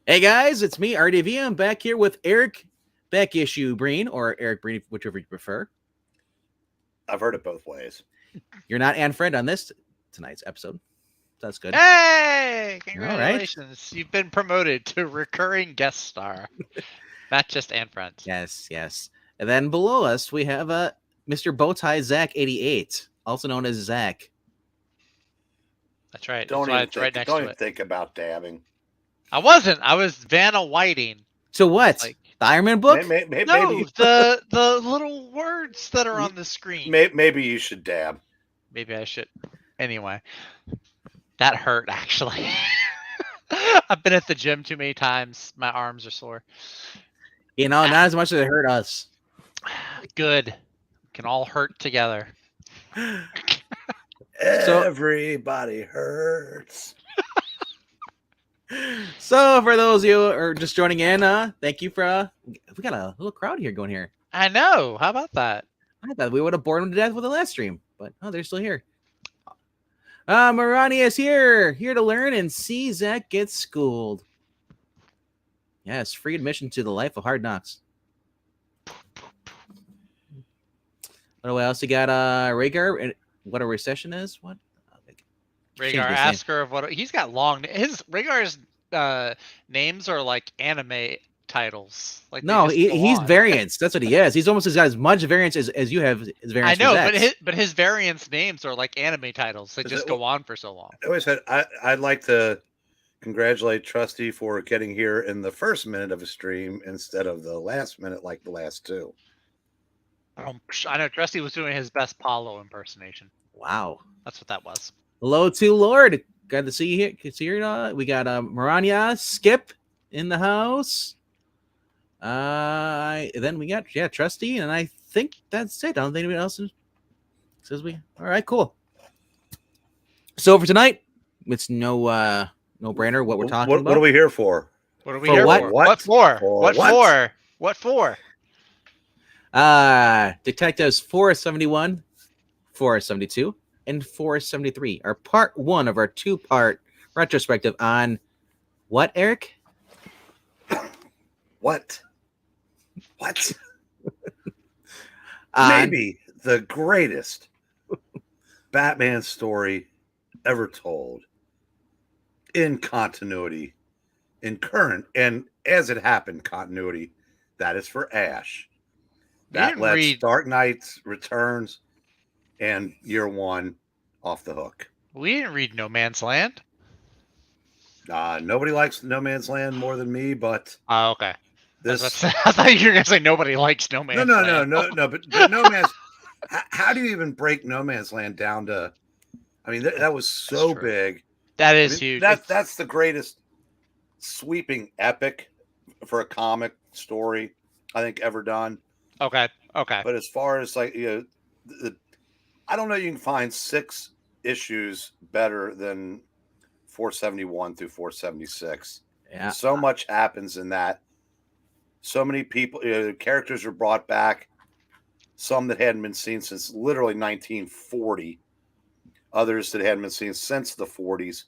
Hey guys, it's me, RDV. I'm back here with Eric Back Issue Breen, or Eric Breen, whichever you prefer. I've heard it both ways. You're not Anne Friend on this tonight's episode. That's good. Hey! All right. Congratulations. You've been promoted to recurring guest star. Not just Anne Friends. Yes. And then below us, we have Mr. Bowtie Zach 88, also known as Zach. That's right. Don't That's why even it's right think, next don't to even it. think about dabbing. I wasn't. I was Vanna Whiting. So what? Like- the Iron Man book? Maybe, No, the little words that are on the screen. maybe you should dab. Maybe I should. Anyway, that hurt actually. I've been at the gym too many times. My arms are sore. You know, not as much as it hurt us. Good. We can all hurt together. So- Everybody hurts. So for those of you who are just joining in, thank you for we got a little crowd here going here. I know. How about that? I thought we would have bored them to death with the last stream, but they're still here. Marani is here to learn and see Zach get schooled. Yes, free admission to the life of Hard Knocks. What else? You got Rhaegar, and what a recession is? What? Rhaegar, Change his ask her of what he's got long. His Rhaegar's names are like anime titles. Like they No, just go he's on. variants. That's what he is. He's almost got as much variance as you have. As I variance know, for Zach. but his variants names are like anime titles. They Is just it- go on for so long. I always said I'd like to congratulate Trusty for getting here in the first minute of a stream instead of the last minute like the last two. I know Trusty was doing his best Paulo impersonation. Wow. That's what that was. Hello to Lord. Glad to see you here. Good to see you. We got Marania, Skip in the house. Then we got Trusty, and I think that's it. I don't think anybody else says we. All right, cool. So for tonight, it's no brainer what we're talking about. What are we here for? What are we For here what? for? What? What for? For What what? for? What for? Detectives 471, 472, and 473 are part one of our two-part retrospective on what, Eric? What? On- Maybe the greatest Batman story ever told in continuity, in current, and as it happened, continuity. That is for Ash. That didn't lets read- Dark Knight Returns and Year One off the hook. We didn't read No Man's Land. Nobody likes No Man's Land more than me, but Oh, okay. this. I thought you were gonna say nobody likes No Man's Land. No. But No Man's. How do you even break No Man's Land down to? I mean, that was so true. big. That I is mean, huge. That's the greatest sweeping epic for a comic story I think ever done. Okay. But as far as like I don't know, you can find 6 issues better than 471 through 476. Yeah. So much happens in that. So many people, characters are brought back. Some that hadn't been seen since literally 1940. Others that hadn't been seen since the 40s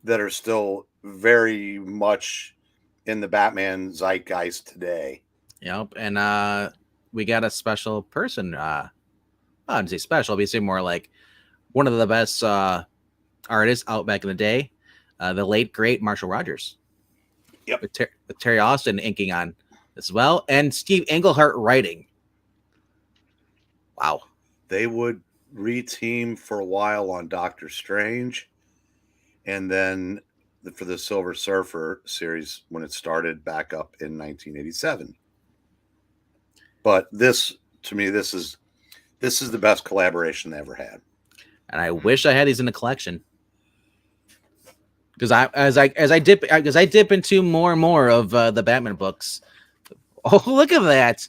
that are still very much in the Batman zeitgeist today. Yep. And we got a special person. I wouldn't say special, but say more like one of the best artists out back in the day. The late, great Marshall Rogers. Yep. With Terry Austin inking on as well. And Steve Englehart writing. Wow. They would reteam for a while on Doctor Strange. And then for the Silver Surfer series when it started back up in 1987. But this, to me, this is the best collaboration they ever had. And I wish I had these in the collection. Because as I dip into more and more of the Batman books. Oh, look at that!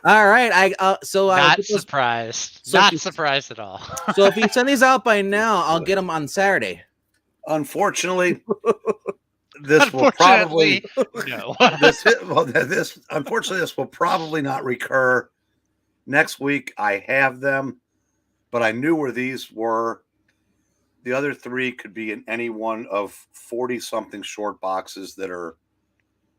All right, Not surprised. so Not if you- surprised at all. So if you send these out by now, I'll get them on Saturday. Unfortunately, this will probably no. unfortunately this will probably not recur. Next week I have them, but I knew where these were The other 3 could be in any one of 40-something short boxes that are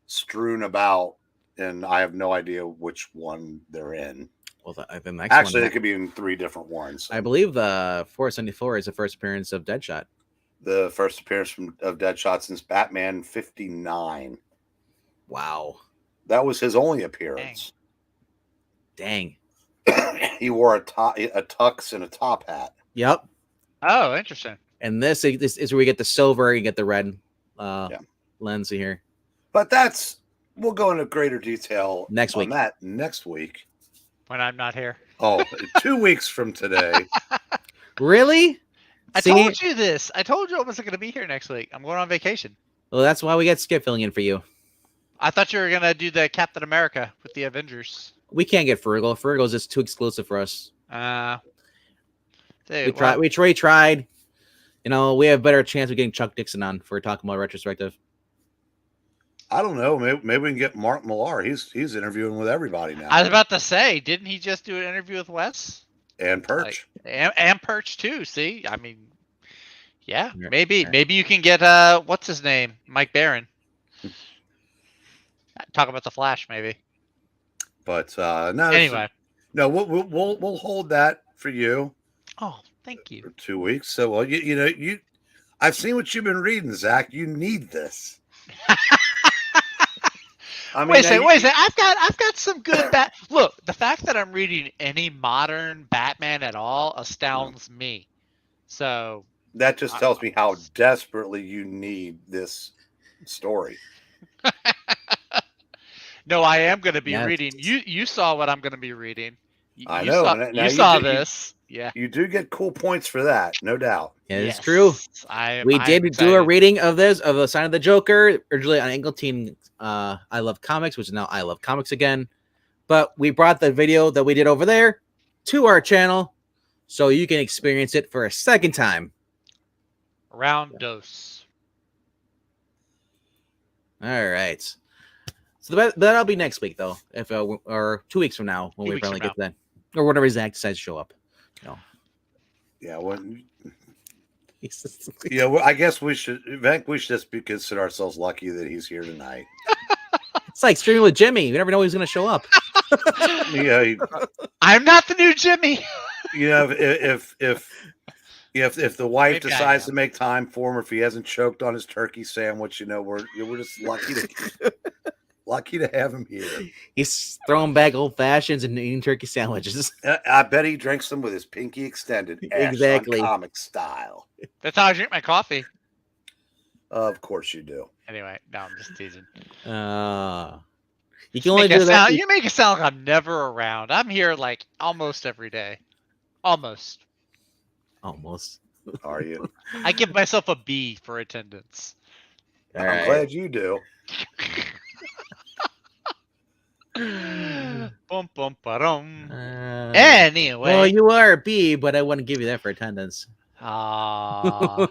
strewn about, and I have no idea which one they're in. Well, the next Actually, one, they could be in 3 different ones. I believe the 474 is the first appearance of Deadshot. The first appearance of Deadshot since Batman 59. Wow. That was his only appearance. Dang. He wore a tux and a top hat. Yep. Oh, interesting. And this is where we get the silver, you get the red lens here. But we'll go into greater detail Next week. on that next week. When I'm not here. Oh, 2 weeks from today. Really? I told you this. I told you I wasn't going to be here next week. I'm going on vacation. Well, that's why we got Skip filling in for you. I thought you were going to do the Captain America with the Avengers. We can't get Fergal. Fergal's just too exclusive for us. Dude, We tried. You know, we have a better chance of getting Chuck Dixon on for talking about retrospective. I don't know. Maybe we can get Mark Millar. He's interviewing with everybody now. I was about to say, didn't he just do an interview with Wes? And Perch. And Perch too. See, I mean, yeah, Yeah. maybe you can get what's his name, Mike Barron. Talk about the Flash, maybe. But no. Anyway, no, we'll hold that for you. oh, thank you. For 2 weeks. So well, you know I've seen what you've been reading, Zach. You need this. I mean, wait a second. I've got some good Look, the fact that I'm reading any modern Batman at all astounds me. So that just tells me how desperately you need this story. No, I am going to be reading. You saw what I'm going to be reading. I know. You saw this. Yeah. You do get cool points for that, no doubt. Yeah, it's true. We did do a reading of this, of the Sign of the Joker, originally on Angleteen I Love Comics, which is now I Love Comics again. But we brought the video that we did over there to our channel so you can experience it for a second time. Round dose. All right. So that'll be next week, though, or 2 weeks from now when we finally get to that, or whenever Zach decides to show up. You know. Yeah. Well, I guess we should just consider ourselves lucky that he's here tonight. It's like streaming with Jimmy. You never know he's going to show up. Yeah. I'm not the new Jimmy. You know, if the wife decides to make time for him, or if he hasn't choked on his turkey sandwich, you know, we're just lucky to have him here. He's throwing back old fashions and eating turkey sandwiches. I bet he drinks them with his pinky extended. Exactly. Comic style. That's how I drink my coffee. Of course you do. Anyway, no, I'm just teasing. You can only do that. You make it sound like I'm never around. I'm here like almost every day. Almost. Are you? I give myself a B for attendance. I'm glad you do. Bum, bum, ba-dum. Anyway. Well, you are a B, but I wouldn't give you that for attendance. That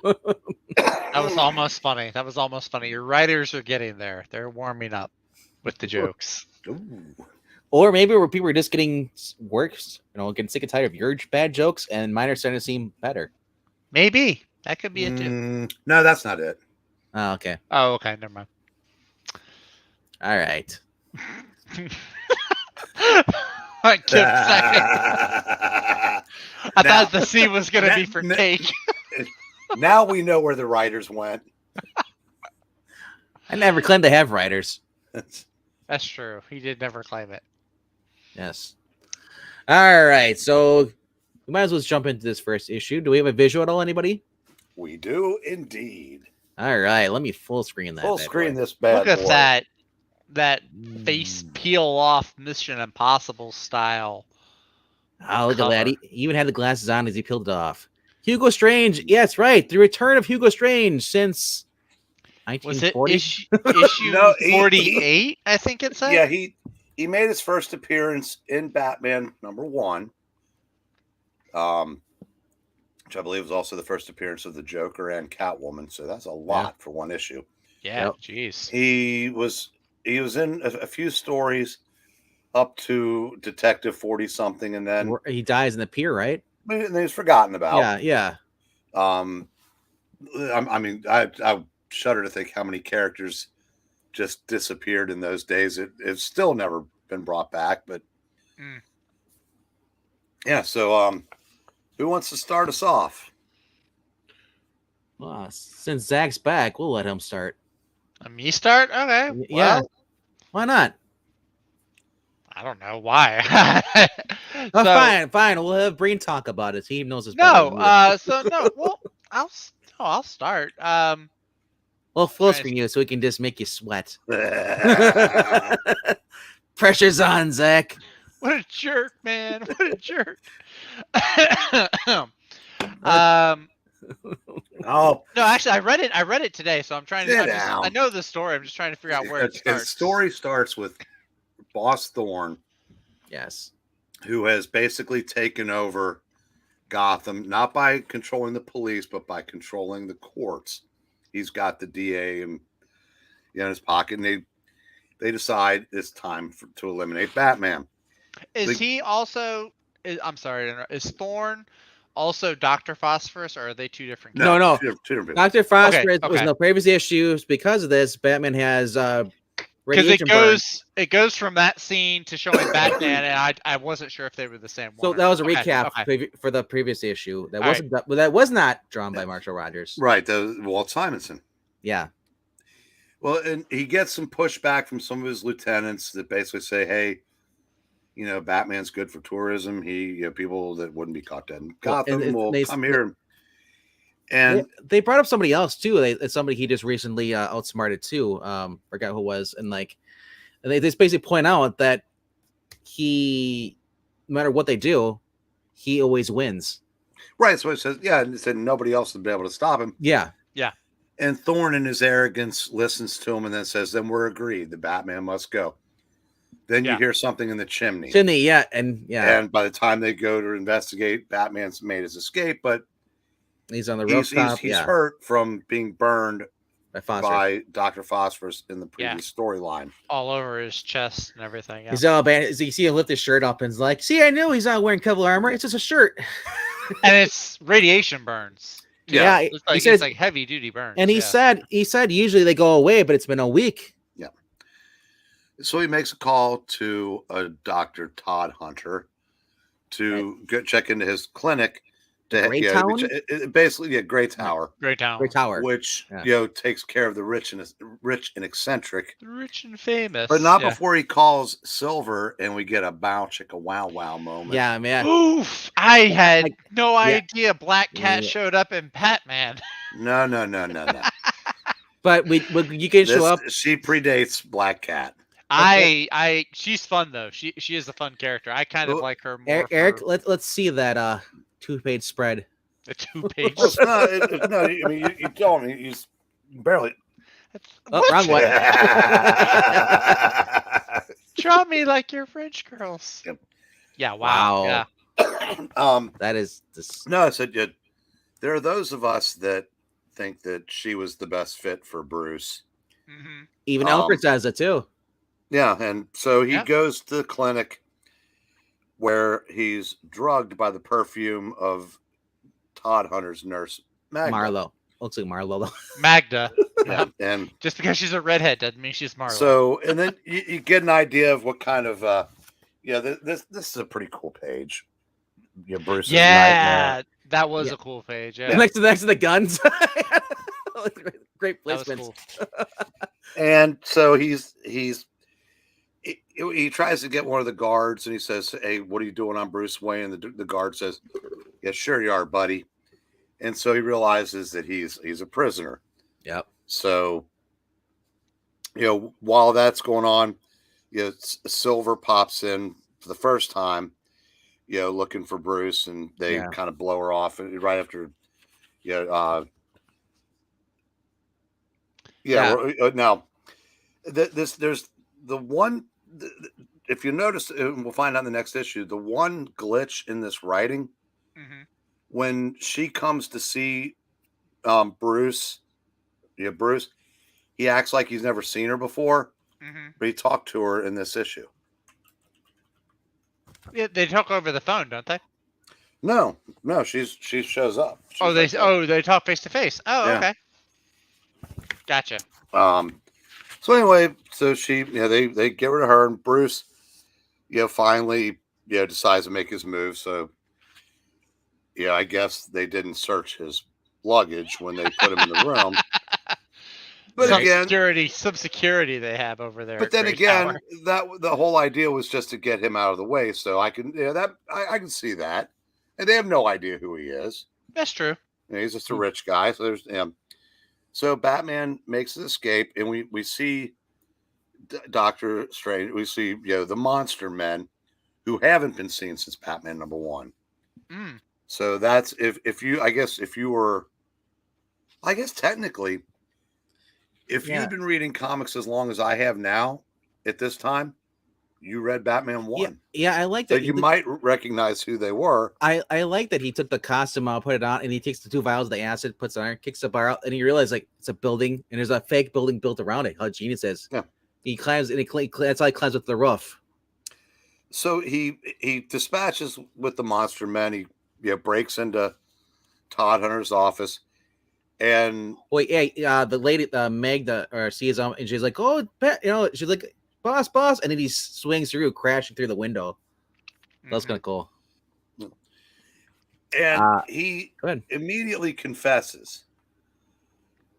was almost funny. Your writers are getting there. They're warming up with the jokes. Ooh. Or maybe where people are just getting worse, getting sick and tired of your bad jokes, and mine are starting to seem better. Maybe. That could be it too. No, that's not it. Oh, okay. Oh, okay. Never mind. All right. I thought the C was going to be for cake. Now we know where the writers went. I never claimed to have writers. That's true. He did never claim it. Yes. All right. So we might as well jump into this first issue. Do we have a visual at all, anybody? We do indeed. All right. Let me full screen that. Full screen this bad Look boy. at that face peel off Mission Impossible style. Oh, look at that. He even had the glasses on as he peeled it off. Hugo Strange. Yes, right. The return of Hugo Strange since 1940. Was it issue 48? I think it said. Yeah, he made his first appearance in Batman #1, which I believe was also the first appearance of the Joker and Catwoman. So that's a lot for one issue. Yeah, jeez. He was in a few stories up to Detective 40-something, and then he dies in the pier, right? And he's forgotten about. Yeah. I mean, I shudder to think how many characters just disappeared in those days. It's still never been brought back, but yeah. So, who wants to start us off? Well, since Zach's back, we'll let him start. Me start? Okay. Yeah. Well, Why not? I don't know why. Oh, fine. We'll have Breen talk about it. He knows his better than you. Well, I'll start. We'll full screen you so we can just make you sweat. Pressure's on, Zach. What a jerk, man! What a jerk. Oh No, actually, I read it today, so I'm trying to. Sit down. I know the story. I'm just trying to figure out where it his starts. story starts with Boss Thorne, Yes. who has basically taken over Gotham, not by controlling the police, but by controlling the courts. He's got the DA in his pocket, and they decide it's time to eliminate Batman. Is he also? I'm sorry to interrupt. Is Thorne also Dr. Phosphorus, or are they two different? No. Two different Dr. Phosphorus Okay. was in the previous issues. Because of this, Batman has radiation Because it goes from that scene to showing Batman, and I wasn't sure if they were the same So one. that was a Okay, recap okay. for the previous issue. That All wasn't that was not drawn by Marshall Rogers. Right, Walt Simonson. Yeah. Well, and he gets some pushback from some of his lieutenants that basically say, "Hey, Batman's good for tourism. People that wouldn't be caught dead in Gotham will come here." And they brought up somebody else too. It's somebody he just recently outsmarted too. Forgot who it was, and they just basically point out that he, no matter what they do, he always wins. Right, so he says, and he said nobody else would be able to stop him. Yeah. And Thorne, in his arrogance, listens to him and then says, "Then we're agreed. The Batman must go." Then you hear something in the chimney. And by the time they go to investigate, Batman's made his escape, but he's on the rooftop. He's hurt from being burned by Dr. Phosphorus in the previous storyline. All over his chest and everything. Yeah. He's all bad. You see him lift his shirt up and he's like, "See, I knew he's not wearing Kevlar armor. It's just a shirt." And it's radiation burns. Yeah, it's like heavy duty burns. And he said usually they go away, but it's been a week. Yeah. So he makes a call to a Dr. Todd Hunter to check into his clinic. Gray Town? Basically, Gray Tower. Gray Tower. Which takes care of the rich and eccentric. The rich and famous. But not before he calls Silver and we get a bow chicka wow wow moment. Yeah, man. Oof. I had no idea Black Cat showed up in Batman. No. But you can show up. She predates Black Cat. She's fun though. She is a fun character. I kind of like her more. Eric, let's see that 2-page spread. The 2-page. No, I mean you told me you barely. Wrong one. Draw me like your French girls. Yep. Yeah. Wow. Yeah. That is no. I said there are those of us that think that she was the best fit for Bruce. Mm-hmm. Even Alfred says it too. Yeah, and so he goes to the clinic where he's drugged by the perfume of Todd Hunter's nurse, Magda. Marlo. Looks like Marlo. Magda. Yeah, and just because she's a redhead doesn't mean she's Marlo. So, and then you get an idea of what kind of, this is a pretty cool page. Bruce's nightmare. That was a cool page. Yeah. Next to the guns. Great placement. Cool. And so he tries to get one of the guards and he says, "Hey, what are you doing on Bruce Wayne?" And the guard says, "Yeah, sure you are, buddy." And so he realizes that he's a prisoner. Yep. So, while that's going on, Silver pops in for the first time, looking for Bruce, and they kind of blow her off right after, now, there's the one. If you notice, and we'll find out in the next issue, the one glitch in this writing, when she comes to see Bruce, he acts like he's never seen her before, but he talked to her in this issue. Yeah, they talk over the phone, don't they? No, she shows up. She's Oh, right there. they talk face to face. Oh, Yeah. okay. Gotcha. So anyway, so she, they get rid of her, and Bruce, finally, decides to make his move. So, I guess they didn't search his luggage when they put him in the room. But Some again, security they have over there. but At then Grey again, Tower. that the whole idea was just to get him out of the way. So I can, I can see that, and they have no idea who he is. That's true. He's just a rich guy. So there's, so Batman makes his escape, and we see Doctor Strange. We see the monster men who haven't been seen since Batman #1. Mm. So that's if you, I guess, if you were, I guess technically, if you've been reading comics as long as I have now, at this time, you read Batman 1. Yeah, I like So that. you might recognize who they were. I like that he took the costume out, put it on, and he takes the 2 vials of the acid, puts it on, kicks the bar out, and he realizes like it's a building, and there's a fake building built around it. How genius is! Yeah. He climbs, and that's how he climbs up the roof. So he dispatches with the monster men. He breaks into Todd Hunter's office, and Wait, the lady, Meg, sees him, and she's like, "Oh, she's like, boss," and then he swings through, crashing through the window. That's kind of cool. And he immediately confesses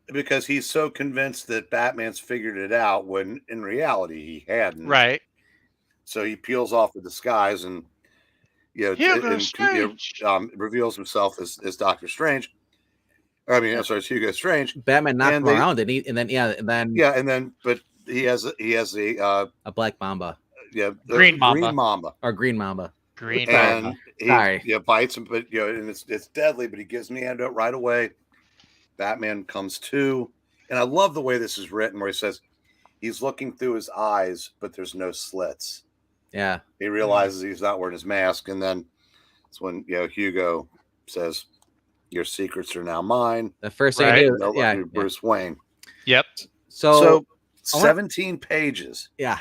because he's so convinced that Batman's figured it out when in reality he hadn't. Right. So he peels off the disguise and reveals himself as Doctor Strange. I mean, I'm sorry, it's Hugo Strange. Batman knocks him around, and but he has a Black Mamba. Yeah, Green Mamba. Green Mamba. Or Green Mamba. Green and Mamba. He bites him, but and it's deadly, but he gives me the antidote right away. Batman comes to, and I love the way this is written, where he says he's looking through his eyes, but there's no slits. Yeah. He realizes he's not wearing his mask, and then it's when Hugo says, "Your secrets are now mine." The first thing I do, Bruce Wayne. Yep. So 17 pages. Yeah.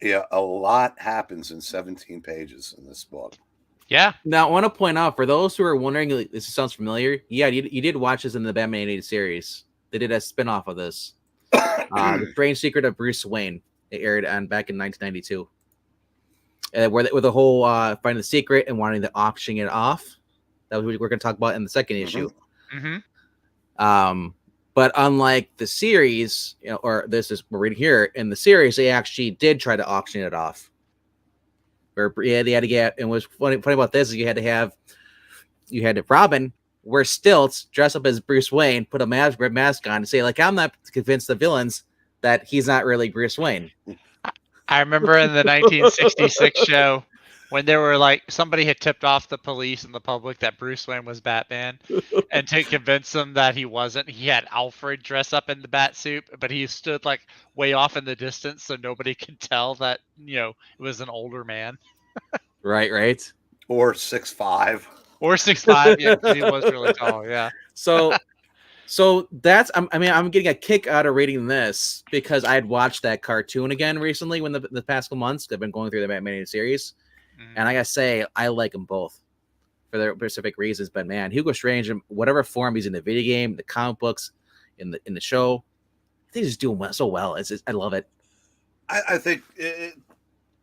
Yeah, a lot happens in 17 pages in this book. Yeah. Now, I want to point out, for those who are wondering, this sounds familiar. Yeah, you did watch this in the Batman animated series. They did a spinoff of this. The Strange Secret of Bruce Wayne. It aired back in 1992. Where the whole finding the secret and wanting to auction it off. That was what we're going to talk about in the second issue. Mm-hmm. But unlike the series, or this is we're reading here in the series, they actually did try to auction it off. Where they had to get, and what's funny about this is you had to Robin wear stilts, dress up as Bruce Wayne, put a red mask on, and say like, I'm not convinced the villains that he's not really Bruce Wayne. I remember in the 1966 show when there were like somebody had tipped off the police and the public that Bruce Wayne was Batman, and to convince them that he wasn't, he had Alfred dress up in the bat suit, but he stood like way off in the distance so nobody could tell that it was an older man. Right. Or 6'5". Or 6'5". Yeah, he was really tall. Yeah. So that's I'm getting a kick out of reading this because I had watched that cartoon again recently when the past couple months I've been going through the Batman series. And I gotta say, I like them both for their specific reasons. But man, Hugo Strange, in whatever form he's in the video game, the comic books, in the show, they just do so well. I love it. I think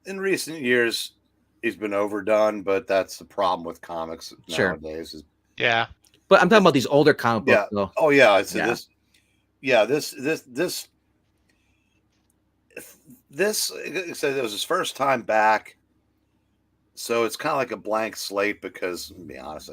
in recent years he's been overdone, but that's the problem with comics nowadays. Yeah, but I'm talking about these older comic books. Though. Oh yeah, this. So it was his first time back. So it's kind of like a blank slate because, to be honest,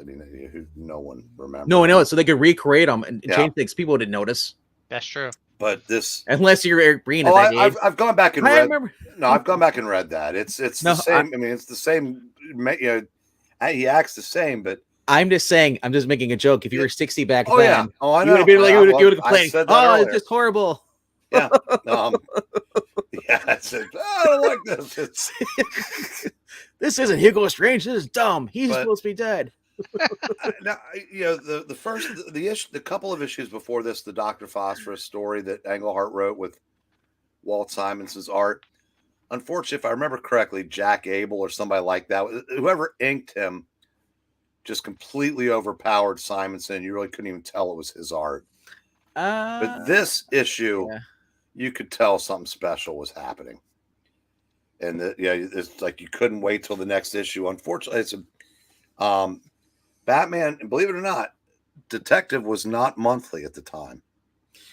no one remembers. No one knows, so they could recreate them and change things people didn't notice. That's true. But this, unless you're Eric Breen, I've gone back and read. Remember. No, I've gone back and read that. It's the same. It's the same. He acts the same, but I'm just saying. I'm just making a joke. If you were 60 back then, yeah. Oh, I know. You would have complained. It's just horrible. Yeah. Yeah. I said, I don't like this. This isn't Hugo Strange. This is dumb. He's supposed to be dead. Now, the couple of issues before this, the Dr. Phosphorus story that Englehart wrote with Walt Simonson's art. Unfortunately, if I remember correctly, Jack Abel or somebody like that, whoever inked him, just completely overpowered Simonson. You really couldn't even tell it was his art. But this issue, you could tell something special was happening. And it's like you couldn't wait till the next issue. Unfortunately, it's Batman, believe it or not, Detective was not monthly at the time.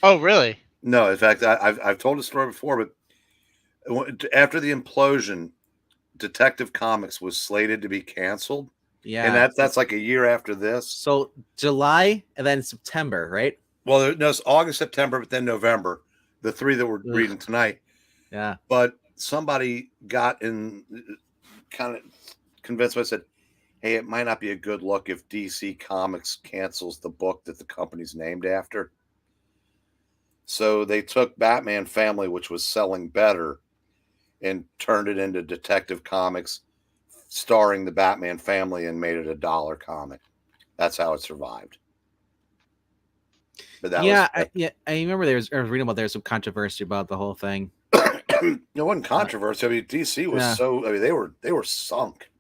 Oh, really? No, in fact, I've told the story before, but after the implosion, Detective Comics was slated to be canceled. Yeah. And that's like a year after this. So July and then September, right? Well, no, it's August, September, but then November. The three that we're reading tonight. Yeah. But somebody got in, kind of convinced me. I said, hey, it might not be a good look if DC Comics cancels the book that the company's named after. So they took Batman Family, which was selling better, and turned it into Detective Comics, starring the Batman Family, and made it a $1 comic. That's how it survived. But that I remember I was reading about there was some controversy about the whole thing. It wasn't controversy. I mean, DC was they were sunk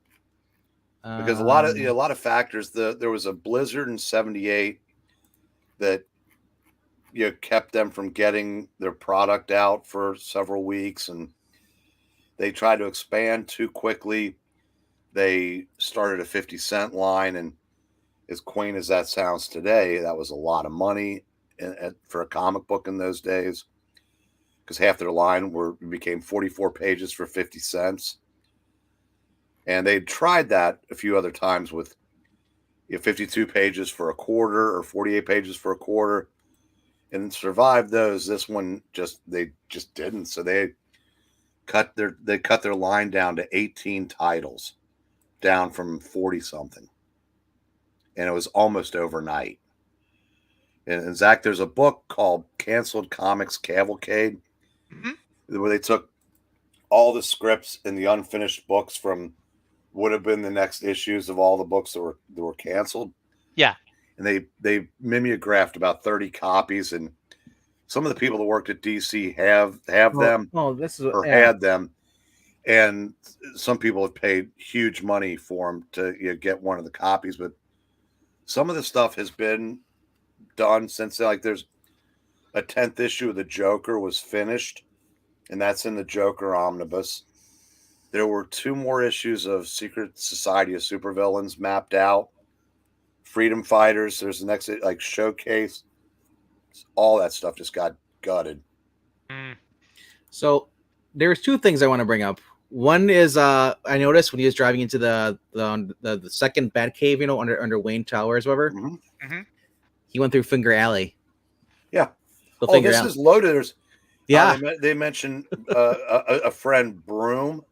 because a lot of factors. There was a blizzard in '78 that kept them from getting their product out for several weeks, and they tried to expand too quickly. They started a 50-cent line, and as quaint as that sounds today, that was a lot of money for a comic book in those days, because half their line became 44 pages for 50 cents. And they tried that a few other times with 52 pages for a quarter or 48 pages for a quarter, and survived those. This one they just didn't. So they cut their line down to 18 titles, down from 40 something, and it was almost overnight. And Zach, there's a book called Canceled Comics Cavalcade, where they took all the scripts and the unfinished books from would have been the next issues of all the books that were canceled. Yeah. And they mimeographed about 30 copies, and some of the people that worked at DC have them had them, and some people have paid huge money for them to get one of the copies. But some of the stuff has been done since. Like, there's a 10th issue of the Joker was finished, and that's in the Joker Omnibus. There were 2 more issues of Secret Society of Supervillains mapped out. Freedom Fighters. There's the next Showcase. All that stuff just got gutted. So there's 2 things I want to bring up. One is I noticed when he was driving into the second Batcave, under Wayne Towers, whatever. Mm-hmm. He went through Finger Alley. Yeah. Is loaded. They mentioned a friend, Broom.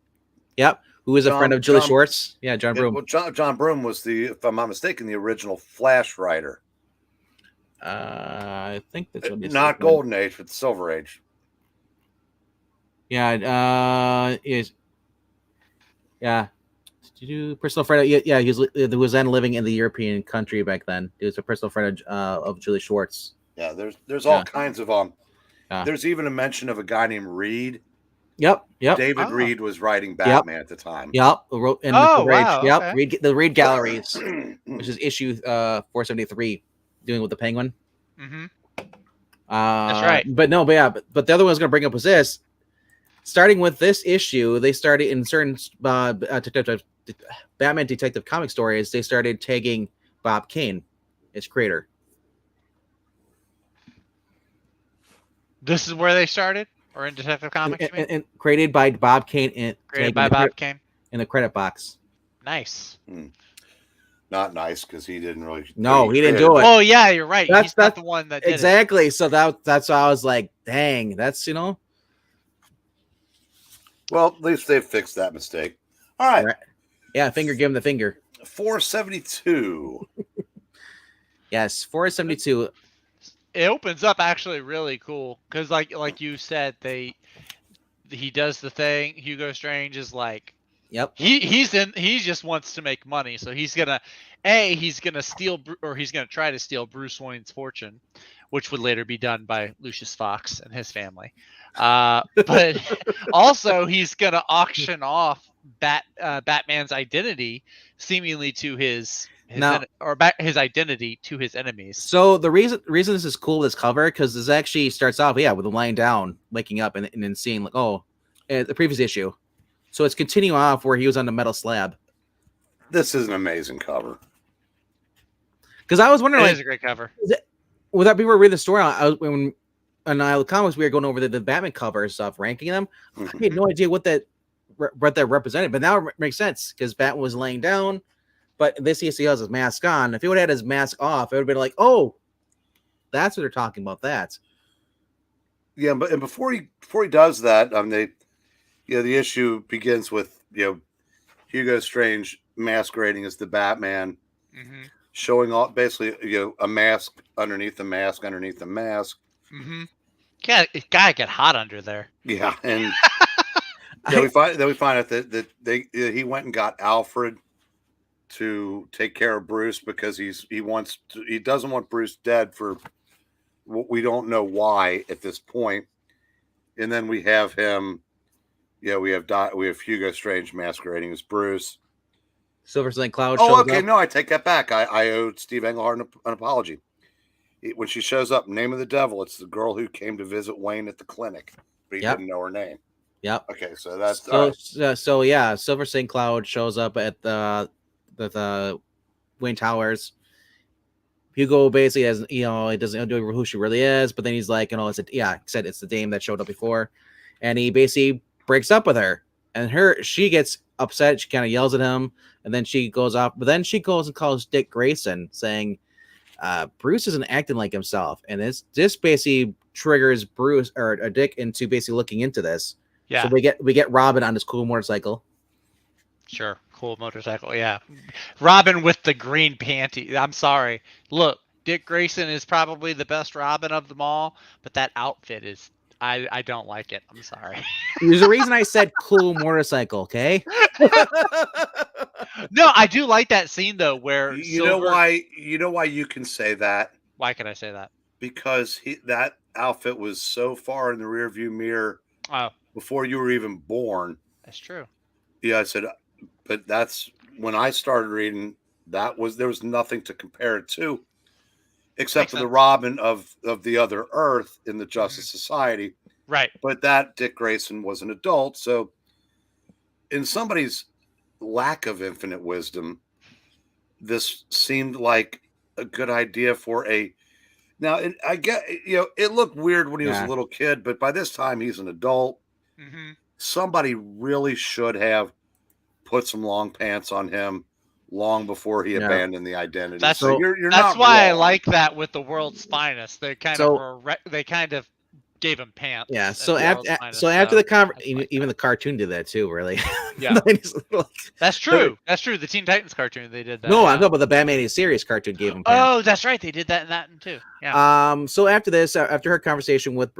Yep. Who is a friend of Julie Schwartz. Yeah, John Broom. Well, John Broom was if I'm not mistaken, the original Flash writer. I think that's what not Golden Age, but Silver Age. Yeah. Personal friend. Yeah. He was then living in the European country back then. He was a personal friend of Julie Schwartz. Yeah. There's all kinds of There's even a mention of a guy named Reed. Yep. David Reed was writing Batman at the time. Yep. Wow. Yep. Okay. The Reed Galleries, which is issue 473, dealing with the Penguin. Mm-hmm. That's right. But the other one I was going to bring up was this. Starting with this issue, they started in certain Batman Detective comic stories. They started tagging Bob Kane as creator. This is where they started, or in Detective Comics, and created by Bob Kane. Created by Bob Kane in the credit box. Nice. Not nice, because he didn't really. No, he didn't do it. Oh yeah, you're right. He's not the one that did exactly. So that's why I was like, dang, that's Well, at least they fixed that mistake. All right. Yeah, give him the finger. 472. Yes, 472. It opens up actually really cool because, like you said, he does the thing. Hugo Strange is like, yep. He just wants to make money, so he's gonna steal, or he's gonna try to steal Bruce Wayne's fortune, which would later be done by Lucius Fox and his family. But also he's going to auction off Batman's identity, seemingly to his identity to his enemies. So the reason this is cool, this cover, because this actually starts off with him lying down, waking up, and then seeing the previous issue. So it's continuing off where he was on the metal slab. This is an amazing cover. Because I was wondering, it is a great cover. Without people read the story, when on Isle of Comics we were going over the Batman cover and stuff, ranking them. I had no idea what that represented, but now it makes sense because Batman was laying down. But this he has his mask on. If he would have had his mask off, it would have been like, oh, that's what they're talking about. That. Yeah, but before he does that, the issue begins with Hugo Strange masquerading as the Batman, showing off basically a mask underneath the mask underneath the mask. It gotta get hot under there. Yeah, and we find out that he went and got Alfred to take care of Bruce because he doesn't want Bruce dead for we don't know why at this point. And then we have him, we have Hugo Strange masquerading as Bruce. Silver St. Cloud. Oh, okay, up. No, I take that back. I owe Steve Englehart an apology. When she shows up, name of the devil, it's the girl who came to visit Wayne at the clinic, but he didn't know her name. Yep. Okay, so that's so Silver St. Cloud shows up at the Wayne Towers. Hugo basically has, he doesn't know who she really is, but then he's like, it's the dame that showed up before, and he basically breaks up with her, and she gets upset. She kind of yells at him, and then she goes off. But then she goes and calls Dick Grayson, saying, "Bruce isn't acting like himself," and this basically triggers Bruce or Dick into basically looking into this. Yeah. So we get Robin on this cool motorcycle. Sure. Cool motorcycle. Yeah. Robin with the green panty. I'm sorry. Look, Dick Grayson is probably the best Robin of them all, but that outfit is, I don't like it. I'm sorry. There's a reason I said cool motorcycle, okay? No, I do like that scene though where you know why you can say that? Why can I say that? Because that outfit was so far in the rearview mirror before you were even born. That's true. Yeah, I said, but that's when I started reading. There was nothing to compare it to, except for the Robin of the other Earth in the Justice Society. Right. But that Dick Grayson was an adult, so in somebody's lack of infinite wisdom, this seemed like a good idea for a. Now, I get it looked weird when he was a little kid, but by this time he's an adult. Somebody really should have put some long pants on him long before he abandoned the identity. That's you're that's not why wrong. I like that with the World's Finest. They kind of gave him pants. Yeah. So after the even the cartoon did that too. Really. Yeah. That's true. That's true. The Teen Titans cartoon, they did that. No, I'm talking about the Batman series cartoon gave him pants. Oh, that's right. They did that in that one too. Yeah. So after this, after her conversation with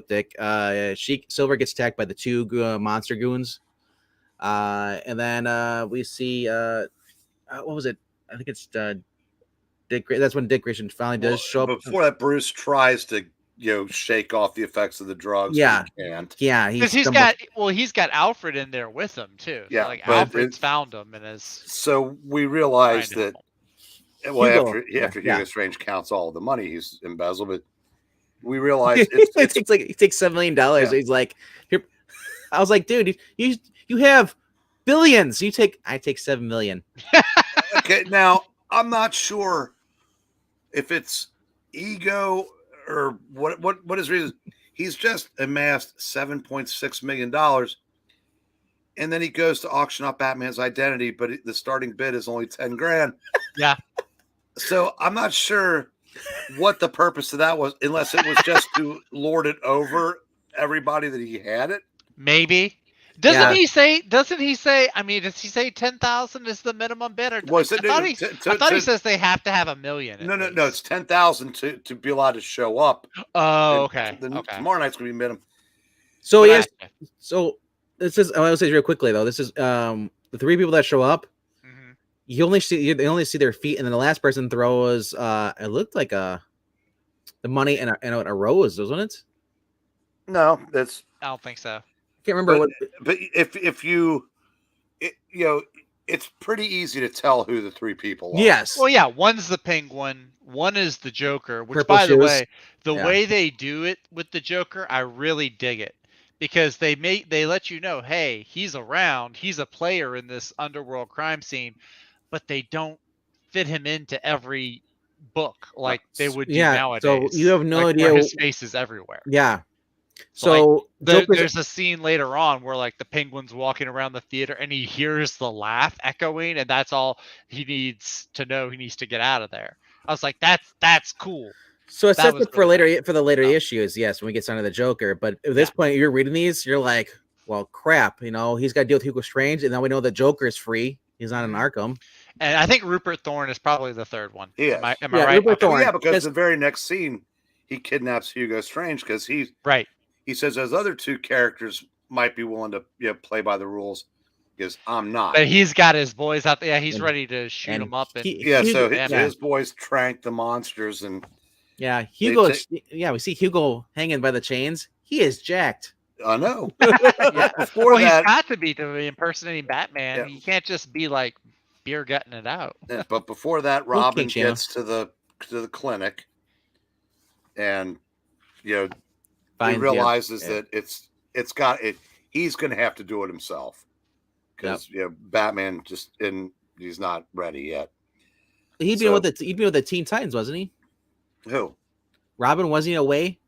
Dick, Silver gets attacked by the two monster goons. And then we see what was it? I think it's Dick. That's when Dick Grayson finally does show up. Before that, Bruce tries to shake off the effects of the drugs. Yeah, but he can't. Yeah, he's got Alfred in there with him too. Yeah, so like Alfred's found him and is. So we realize that. Well, after Hugo Strange counts all the money he's embezzled, but we realize he takes $7 million. Yeah. He's like, here. I was like, dude, you have billions. I take 7 million. Okay, now I'm not sure if it's ego or what his reason. He's just amassed $7.6 million, and then he goes to auction off Batman's identity, but the starting bid is only 10 grand. Yeah. So I'm not sure what the purpose of that was, unless it was just to lord it over everybody that he had it. Maybe. Doesn't he say? I mean, does he say 10,000 is the minimum bid? Or I thought he says they have to have $1 million. No. It's 10,000 to be allowed to show up. Oh, okay. Tomorrow night's gonna be minimum. So yes. So this is. I will say real quickly though. This is the three people that show up. They only see their feet, and then the last person throws. It looked like the money and a rose, wasn't it? No, that's I don't think so. I can't remember what. but if you it's pretty easy to tell who the three people are. Yes. Well, yeah, one's the Penguin, one is the Joker, which, Purple by the shoes. way, the Yeah. way they do it with the Joker, I really dig it. Because they let you know, hey, he's around, he's a player in this underworld crime scene, but they don't fit him into every book like they would do nowadays. So you have no like, idea. where his face is everywhere. Yeah. So So there's a scene later on where like the Penguin's walking around the theater and he hears the laugh echoing, and that's all he needs to know. He needs to get out of there. I was like, that's cool. So it That sets was up for really later nice. for the later Oh. issues, yes, when we get down to the Joker. But at this point, you're reading these, you're like, well, crap, he's got to deal with Hugo Strange, and now we know the Joker is free. He's not in Arkham. And I think Rupert Thorne is probably the third one. Yes. Am I Yeah, right? Rupert Okay. Thorne. Yeah, because the very next scene, he kidnaps Hugo Strange because Right. he says those other two characters might be willing to play by the rules because I'm not. But he's got his boys out there. Yeah, he's And- ready to shoot and them up. And so yeah. his boys trank the monsters and Yeah, Hugo. We see Hugo hanging by the chains. He is jacked. I know. yeah. Before Well, that, he's got to be impersonating Batman. Yeah. He can't just be like beer gutting it out. but before that, Robin King gets to the clinic, and he realizes that he's going to have to do it himself because Batman he's not ready yet. He'd been with the Teen Titans, wasn't he? Who? Robin, wasn't he away?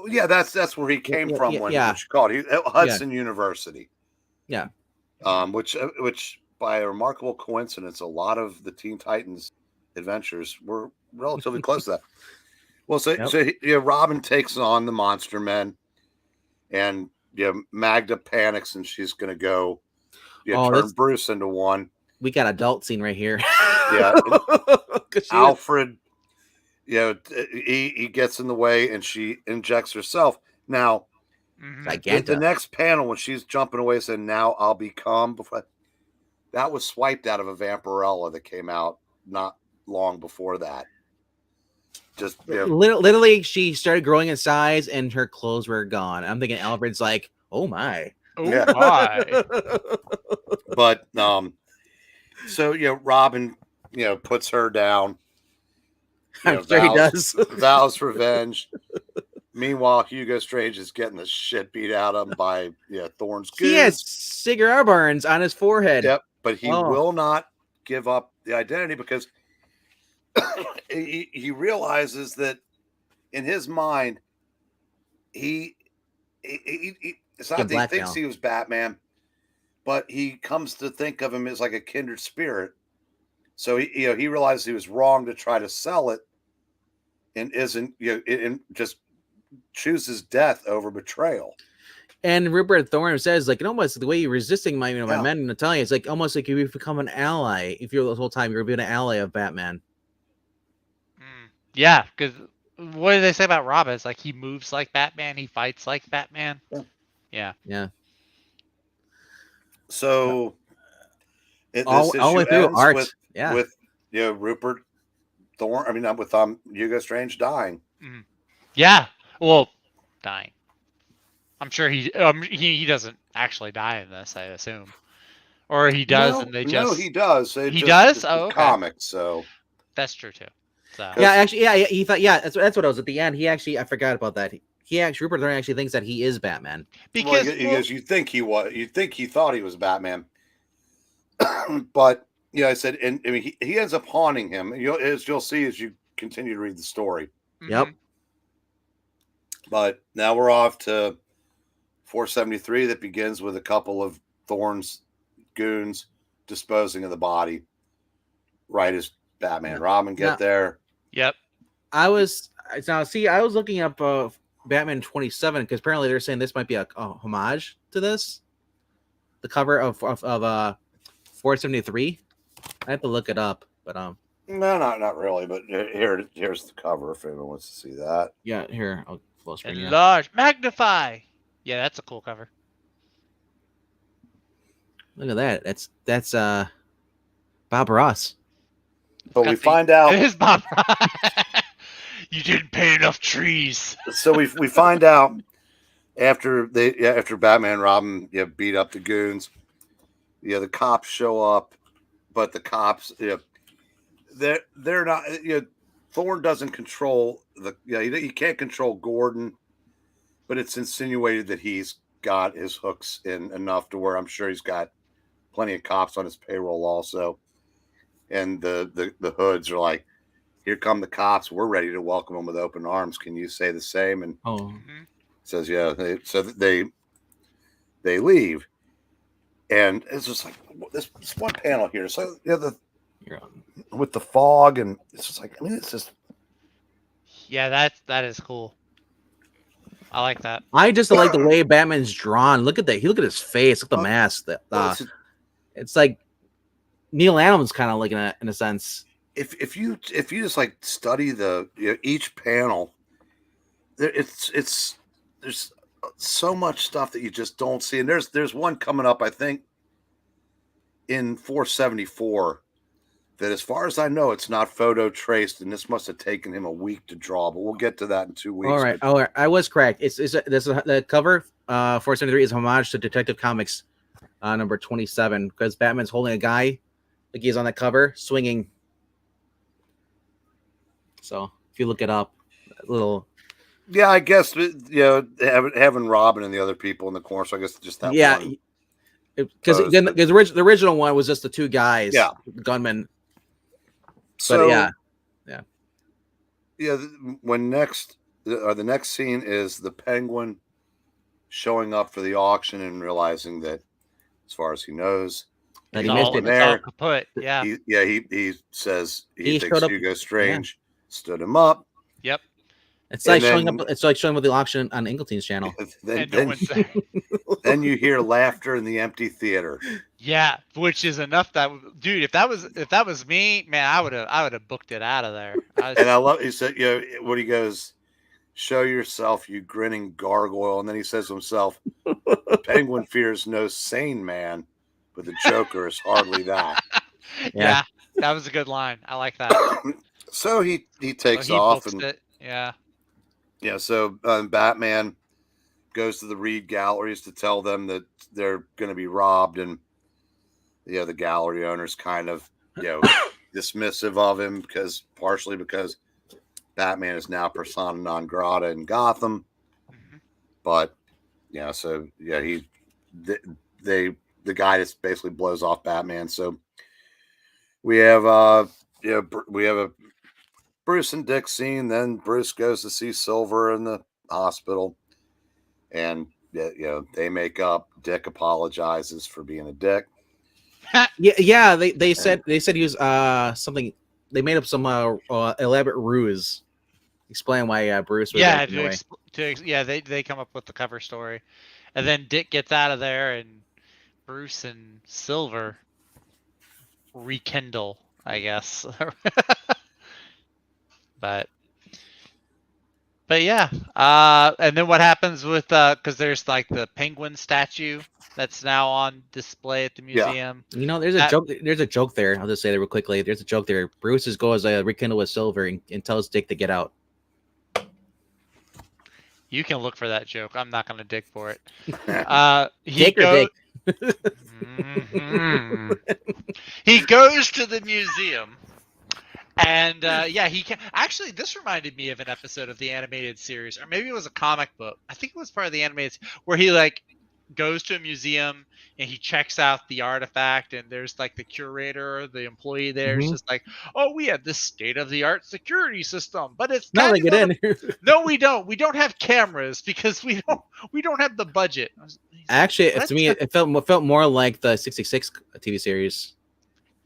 Yeah, that's where he came from when she called Hudson University. Yeah. Which by a remarkable coincidence, a lot of the Teen Titans adventures were relatively close to that. Well, so Robin takes on the Monster Men, and Magda panics and she's going to go turn Bruce into one. We got adult scene right here. Yeah, Alfred. He gets in the way and she injects herself. Now, the next panel when she's jumping away saying, "Now I'll become," that was swiped out of a Vampirella that came out not long before that. Just literally, she started growing in size and her clothes were gone. I'm thinking Alfred's like, "Oh my, my!" But so Robin puts her down. I'm sure he does. Vows revenge. Meanwhile, Hugo Strange is getting the shit beat out of him by Thorne's goons. He has cigar burns on his forehead. Yep, but he will not give up the identity because he realizes that in his mind, it's not that he thinks he was Batman, but he comes to think of him as like a kindred spirit. So he realized he was wrong to try to sell it, and isn't and just chooses death over betrayal. And Rupert Thorne says, like, almost the way you're resisting my men in Natalia, it's like almost like you've become an ally. If you're the whole time you're being an ally of Batman. Yeah, because what did they say about Robin? It's like he moves like Batman, he fights like Batman. Yeah. So all the way through art. With Rupert Thorne. I mean, not with Hugo Strange dying. Mm-hmm. Yeah. Well, dying. I'm sure he doesn't actually die in this, I assume, or he does, and they just he does. He does. Oh, okay. Comics. So that's true too. So. Yeah, actually, he thought. Yeah, that's what it was at the end. He actually, I forgot about that. Rupert Thorne actually thinks that he is Batman because you think he was. You think he thought he was Batman, but. Yeah, I said, and I mean, he ends up haunting him. As you'll see as you continue to read the story. Yep. But now we're off to 473 that begins with a couple of Thorne's goons disposing of the body. Right as Batman and Robin get there. Yep. I was looking up Batman 27 because apparently they're saying this might be a homage to this. The cover of 473. I have to look it up, but no, not really. But here's the cover if anyone wants to see that. Yeah, here I'll full screen. Enlarge, magnify. Yeah, that's a cool cover. Look at that. That's Bob Ross. But we find out it is Bob Ross. You didn't pay enough trees. So we find out after Batman and Robin beat up the goons, the cops show up, but the cops they're not Thorne doesn't control he can't control Gordon, but it's insinuated that he's got his hooks in enough to where I'm sure he's got plenty of cops on his payroll also. And the hoods are like, here come the cops. We're ready to welcome them with open arms. Can you say the same? And says, yeah. They leave. And it's just like this one panel here. So with the fog, and it's just like, I mean, it's just. Yeah, that is cool. I like that. I just like the way Batman's drawn. Look at that. Look at his face. Look at the mask. It's like Neil Adams kind of like in a sense. If you just like study each panel, there's so much stuff that you just don't see. And there's one coming up, I think, in 474 that, as far as I know, it's not photo traced, and this must have taken him a week to draw. But we'll get to that in 2 weeks. All right. I was correct. The cover 473 is a homage to Detective Comics number 27, because Batman's holding a guy like he's on the cover swinging. So if you look it up, yeah, I guess having Robin and the other people in the corner. So I guess just that. Yeah, because the original one was just the two guys, the gunmen. So but when the next scene is the Penguin showing up for the auction and realizing that, as far as he knows, that he missed it there. Kaput. Yeah. He says he thinks Hugo Strange stood him up. Yep. It's like showing up. It's like showing up at the auction on Ingleteen's channel. Then you hear laughter in the empty theater. Yeah, which is enough. Dude, if that was me, man, I would have booked it out of there. And I love. He said, when he goes, "Show yourself, you grinning gargoyle," and then he says to himself, "Penguin fears no sane man, but the Joker is hardly that." Yeah, that was a good line. I like that. So he takes off and so Batman goes to the Reed galleries to tell them that they're going to be robbed, and the gallery owner's kind of dismissive of him partially because Batman is now persona non grata in Gotham. But the guy just basically blows off Batman. So we have a Bruce and Dick scene. Then Bruce goes to see Silver in the hospital, and they make up. Dick apologizes for being a dick. They said he was something. They made up some elaborate ruse. Explain why Bruce was they come up with the cover story, and then Dick gets out of there, and Bruce and Silver rekindle, I guess. But yeah, and then what happens with because there's like the Penguin statue that's now on display at the museum. There's a joke. There's a joke there. I'll just say that real quickly. There's a joke there. Bruce goes rekindle with Silver and tells Dick to get out. You can look for that joke. I'm not going to dig for it. Dick. He goes to the museum. And he can actually. This reminded me of an episode of the animated series, or maybe it was a comic book. I think it was part of the animated, where he like goes to a museum and he checks out the artifact, and there's like the curator, the employee there, is just like, "Oh, we have this state-of-the-art security system, but it's no, they get in. No, we don't. We don't have cameras because we don't have the budget." Actually, to me, it felt more like the 66 TV series.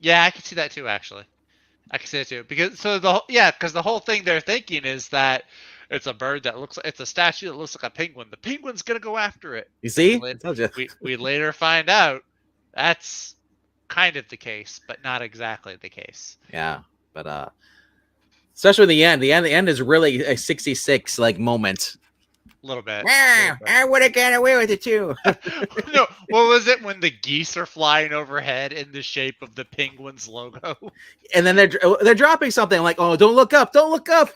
Yeah, I can see that too. Actually. I can say it too, because the whole thing they're thinking is that it's a bird it's a statue that looks like a penguin. The penguin's gonna go after it. You see, we later find out that's kind of the case, but not exactly the case. Yeah, but especially the end. The end is really a 66 like moment. A little bit. I would have got away with it too. No, what was it when the geese are flying overhead in the shape of the Penguin's logo? And then they're dropping something like, "Oh, don't look up! Don't look up!"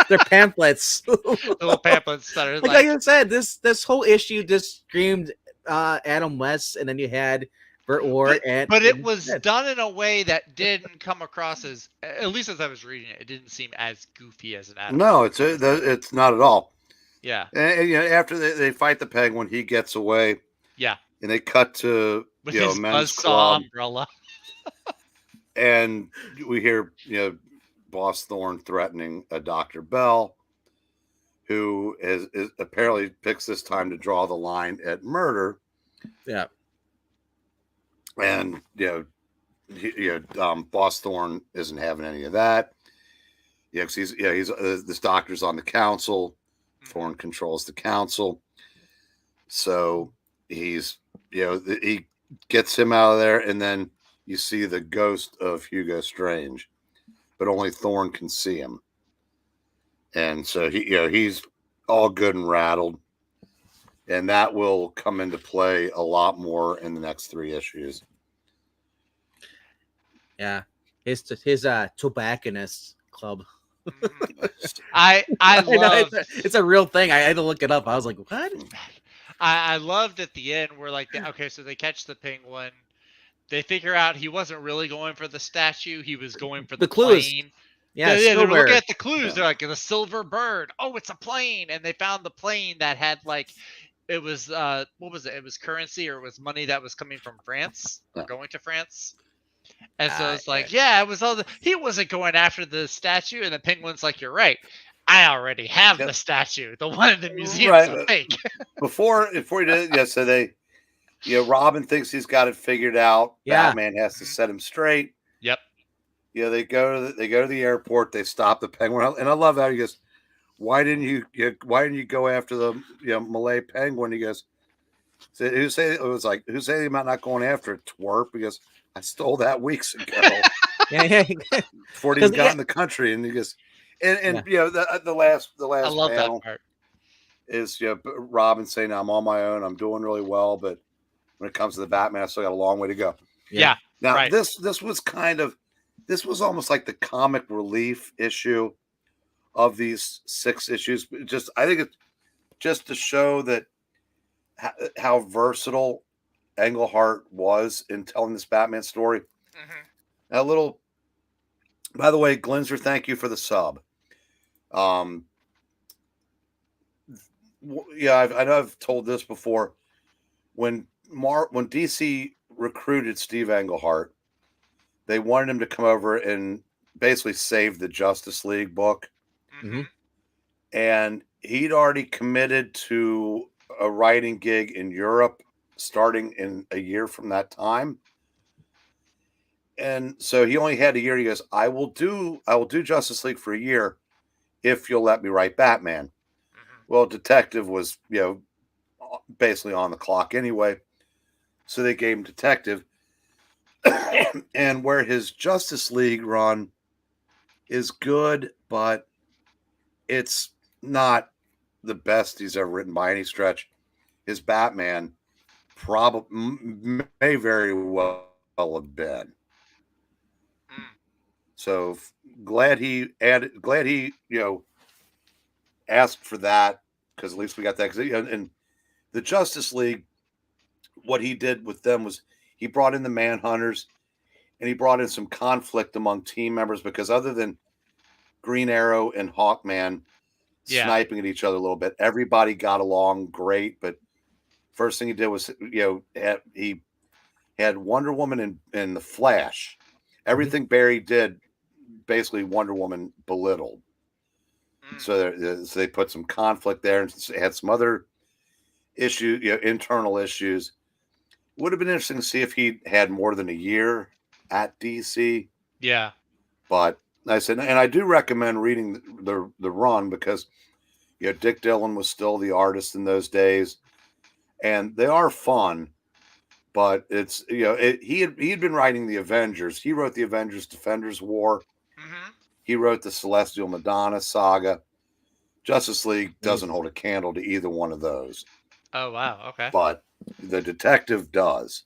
They're pamphlets. Little pamphlets that are like I said, this whole issue just screamed Adam West, and then you had Burt Ward, but it was done in a way that didn't come across as, at least as I was reading it, it didn't seem as goofy as an Adam. No, it's not at all. Yeah. And after they fight the Penguin, he gets away. Yeah. And they cut to with his men's buzzsaw club, umbrella, and we hear Boss Thorne threatening a Dr. Bell, who is apparently picks this time to draw the line at murder. Yeah. And Boss Thorne isn't having any of that. Yeah, because he's this doctor's on the council. Thorne controls the council, so he's he gets him out of there, and then you see the ghost of Hugo Strange, but only Thorne can see him, and so he's all good and rattled, and that will come into play a lot more in the next 3 issues. Yeah, his tobacconist club. I love it's a real thing. I had to look it up. I was like, what? I loved at the end where okay, so they catch the Penguin. They figure out he wasn't really going for the statue. He was going for the clues. plane. Yeah, they're looking at the clues. Yeah. They're like, the silver bird. Oh, it's a plane. And they found the plane that had it was, what was it? It was currency, or it was money that was coming from France or going to France. And so it's like, it was he wasn't going after the statue. And the Penguin's like, you're right. I already have the statue. The one in the museum is a fake. before he did it, so they, Robin thinks he's got it figured out. Yeah. Batman has to set him straight. Yep. They go to the airport. They stop the Penguin, and I love how he goes, why didn't you go after the Malay Penguin? He goes, who say about not going after it, twerp? He goes, I stole that weeks ago. yeah. Before he got in the country, and he goes, and the last I love panel that part is Robin saying, I'm on my own, I'm doing really well, but when it comes to the Batman, I still got a long way to go. Yeah. Now right. this was almost like the comic relief issue of these 6 issues. I think it's just to show that how versatile Englehart was in telling this Batman story. Mm-hmm. By the way, Glinzer, thank you for the sub. I know I've told this before. When DC recruited Steve Englehart, they wanted him to come over and basically save the Justice League book. Mm-hmm. And he'd already committed to a writing gig in Europe starting in a year from that time. And so he only had a year. He goes, I will do Justice League for a year if you'll let me write Batman. Mm-hmm. Well, Detective was, basically on the clock anyway. So they gave him Detective. And where his Justice League run is good, but it's not the best he's ever written by any stretch. His Batman may very well have been. So glad he asked for that, because at least we got that. And the Justice League, what he did with them was he brought in the Manhunters, and he brought in some conflict among team members, because other than Green Arrow and Hawkman sniping at each other a little bit, everybody got along great. But first thing he did was, he had Wonder Woman and the Flash. Everything Barry did, basically Wonder Woman belittled. So they put some conflict there, and had some other issue, internal issues. Would have been interesting to see if he had more than a year at DC. Yeah. But I said, and I do recommend reading the run, because Dick Dillon was still the artist in those days, and they are fun. But it's he had been writing the Avengers. He wrote the Avengers Defenders War. Mm-hmm. He wrote the Celestial Madonna saga. Justice League doesn't hold a candle to either one of those. Oh wow, okay. But the Detective does.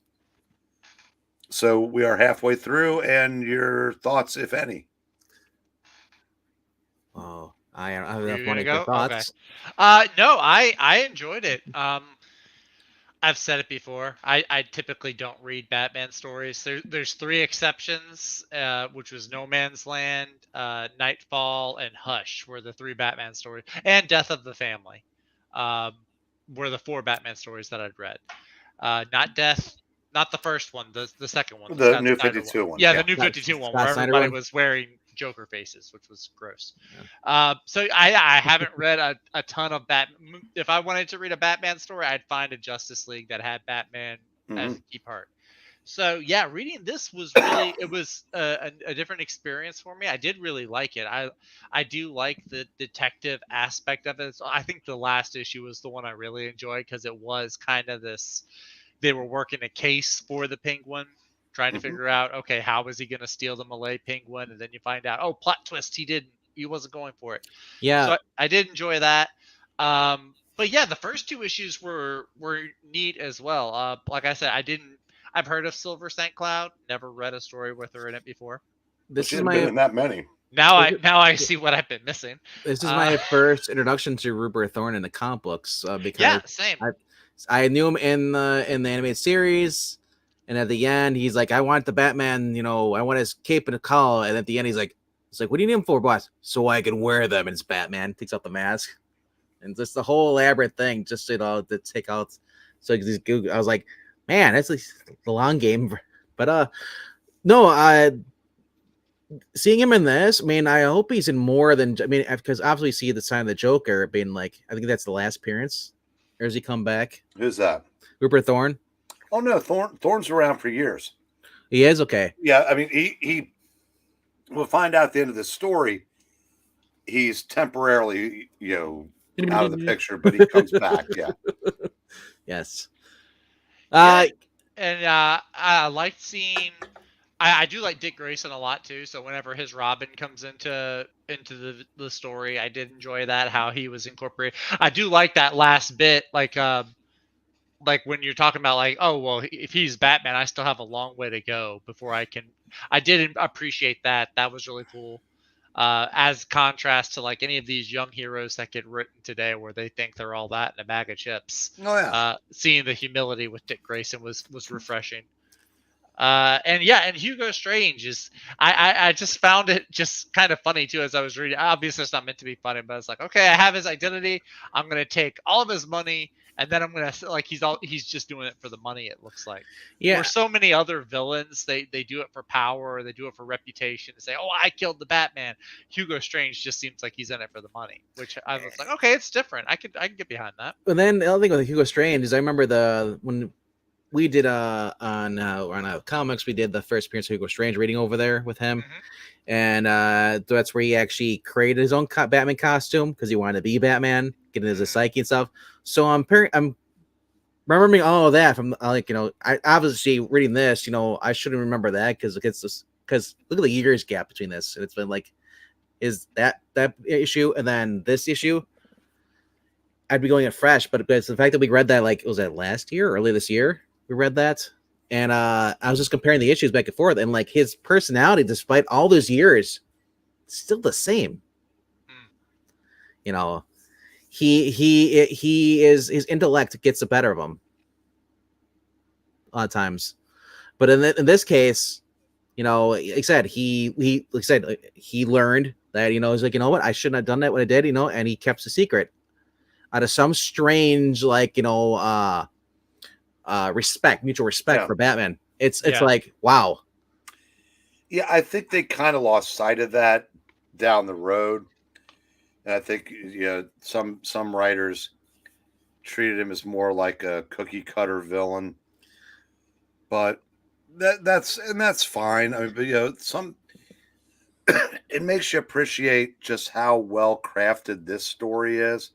So we are halfway through, and your thoughts, if any. Oh, I don't have Were enough you money gonna for go? Okay. thoughts. No, I enjoyed it. I've said it before. I typically don't read Batman stories. There's three exceptions, which was No Man's Land, Nightfall, and Hush were the three Batman stories, and Death of the Family, um, were the four Batman stories that I'd read. Not Death, not the first one, the second one, the The Scott New Snyder one. 52 one. Yeah, Yeah. the New 52 one, where Scott Snyder everybody one. was wearing Joker faces, which was gross. Yeah. So I haven't read a ton of Batman. If I wanted to read a Batman story, I'd find a Justice League that had Batman as a key part. So yeah, reading this was really it was a different experience for me. I did really like it. I do like the detective aspect of it. So I think the last issue was the one I really enjoyed because it was kind of this. They were working a case for the Penguin, trying to figure out, okay, how was he going to steal the Malay Penguin? And then you find out, oh, plot twist, he didn't. He wasn't going for it. Yeah, So I did enjoy that. But yeah, the first two issues were neat as well. Like I said, I've heard of Silver St. Cloud, never read a story with her in it before. this She is hasn't been my in that many. Now I see what I've been missing. this is my first introduction to Rupert Thorne in the comic books because Yeah, same. I knew him in the animated series, and at the end he's like, I want the Batman, I want his cape and a collar, and at the end he's like, what do you need him for, boss? So I can wear them. And it's Batman takes off the mask, and just the whole elaborate thing, just to take out. So I was like, man, that's like the long game, but no, seeing him in this, I mean, I hope he's in more than. I mean, because obviously you see the sign of the Joker being like, I think that's the last appearance. Or does he come back? Who's that? Rupert Thorne. Oh no, Thorne's around for years. He is okay. Yeah, I mean he we'll find out at the end of the story. He's temporarily, out of the picture, but he comes back. Yeah. Yes. And I liked seeing. I do like Dick Grayson a lot too. So whenever his Robin comes into the story, I did enjoy that, how he was incorporated. I do like that last bit, like when you're talking about like, oh well, if he's Batman, I still have a long way to go before I can. I did appreciate that. That was really cool. As contrast to like any of these young heroes that get written today, where they think they're all that in a bag of chips. Oh yeah. Seeing the humility with Dick Grayson was refreshing. And Hugo Strange is I just found it just kind of funny too as I was reading. Obviously it's not meant to be funny, but it's like, okay, I have his identity, I'm gonna take all of his money, and then I'm gonna like he's just doing it for the money, it looks like. Yeah. Where so many other villains, they do it for power, or they do it for reputation, to say, oh, I killed the Batman. Hugo Strange just seems like he's in it for the money, which I was like, okay, it's different. I can get behind that. And then the other thing with Hugo Strange is I remember when we did on comics, we did the first appearance of Hugo Strange reading over there with him, and that's where he actually created his own Batman costume because he wanted to be Batman, getting his psyche and stuff. So I'm remembering all of that from I obviously reading this, I shouldn't remember that because look at the years gap between this, and it's been like, is that issue and then this issue. I'd be going it fresh, but it's the fact that we read that, like, was that last year, early this year? We read that, and I was just comparing the issues back and forth, and like his personality, despite all those years, still the same. He is, his intellect gets the better of him a lot of times, but in this case, like I said, he learned that he's like, what, I shouldn't have done that when I did, and he kept the secret out of some strange mutual respect for Batman. It's like, wow. Yeah, I think they kind of lost sight of that down the road. And I think some writers treated him as more like a cookie cutter villain. But that's fine. I mean, but it makes you appreciate just how well crafted this story is.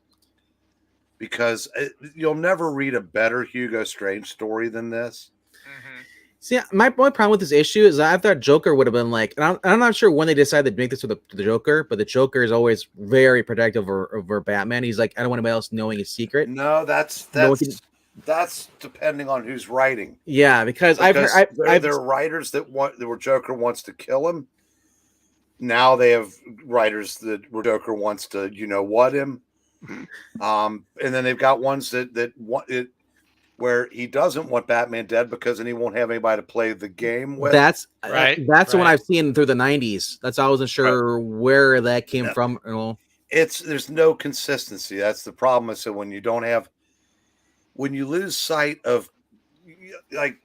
Because you'll never read a better Hugo Strange story than this. See, my only problem with this issue is I thought Joker would have been like, and I'm not sure when they decided to make this with the Joker, but the Joker is always very protective over Batman. He's like, I don't want anybody else knowing his secret. No, that's depending on who's writing. Yeah, because I've there are writers that where Joker wants to kill him, now they have writers that Joker wants to, what him. And then they've got ones that want it where he doesn't want Batman dead because then he won't have anybody to play the game with. That's Right, That's the one right. I've seen through the 90s. That's I wasn't sure where that came Yeah. from. There's no consistency. That's the problem. So when you lose sight of, like,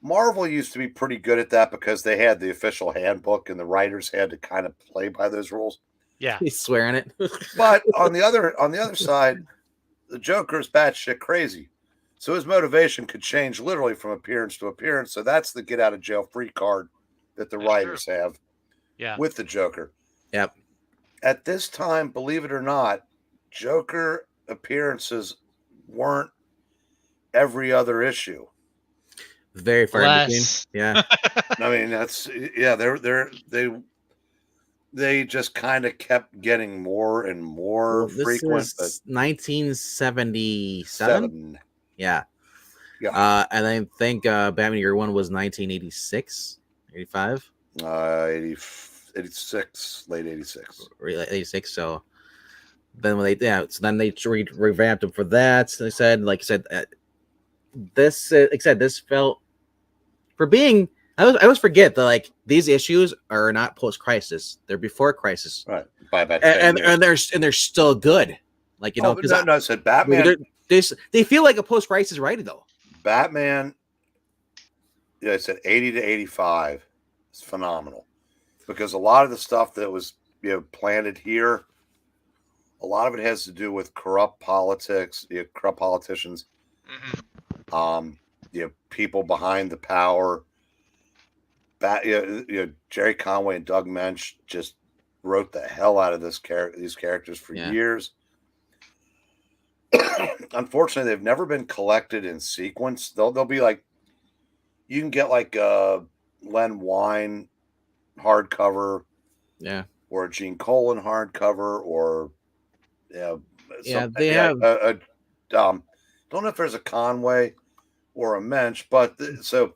Marvel used to be pretty good at that because they had the official handbook and the writers had to kind of play by those rules. Yeah. He's swearing it. But on the other side, the Joker's batshit crazy. So his motivation could change literally from appearance to appearance. So that's the get out of jail free card that the That's writers have Yeah. with the Joker. Yep. At this time, believe it or not, Joker appearances weren't every other issue. Very far in between. Less. Yeah. I mean, they just kind of kept getting more and more Well, this frequent. is 1977. Seven. Yeah. Yeah. And I think Batman Year One was 1986, 85, 86, late 86. or 86. So then when they revamped them for that. So they said, like I said, this felt for being. I always forget that, like, these issues are not post crisis; they're before crisis, Right. By about and they're still good. Like, because I said Batman. they feel like a post crisis writing though. Batman, I said 80 to 85 is phenomenal because a lot of the stuff that was planted here, a lot of it has to do with corrupt politics, corrupt politicians, people behind the power. Jerry Conway and Doug Mensch just wrote the hell out of these characters for years. Unfortunately, they've never been collected in sequence. They'll be like, you can get like a Len Wein hardcover, or a Gene Colan hardcover, or they have. Don't know if there's a Conway or a Mensch, but so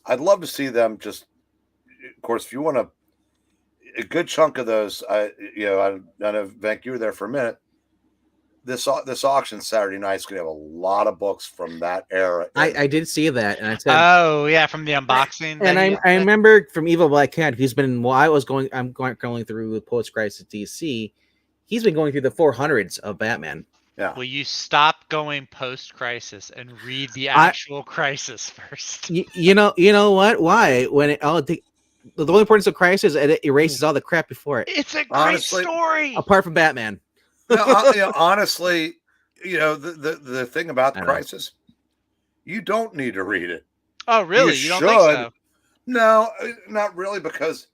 I'd love to see them. Just, of course, if you want a good chunk of those, I know, Venk, you were there for a minute. This auction Saturday night is going to have a lot of books from that era. I did see that, and I said, "Oh yeah, from the unboxing." And I remember from Evil Black Cat, he's been I'm going through post crisis DC. He's been going through the 400s of Batman. Yeah. Will you stop going post crisis and read the actual crisis first? You know what? Why? When the only importance of crisis is it erases all the crap before it. It's a great story. Apart from Batman. Honestly, the thing about the crisis, you don't need to read it. Oh, really? You don't think so? No, not really, because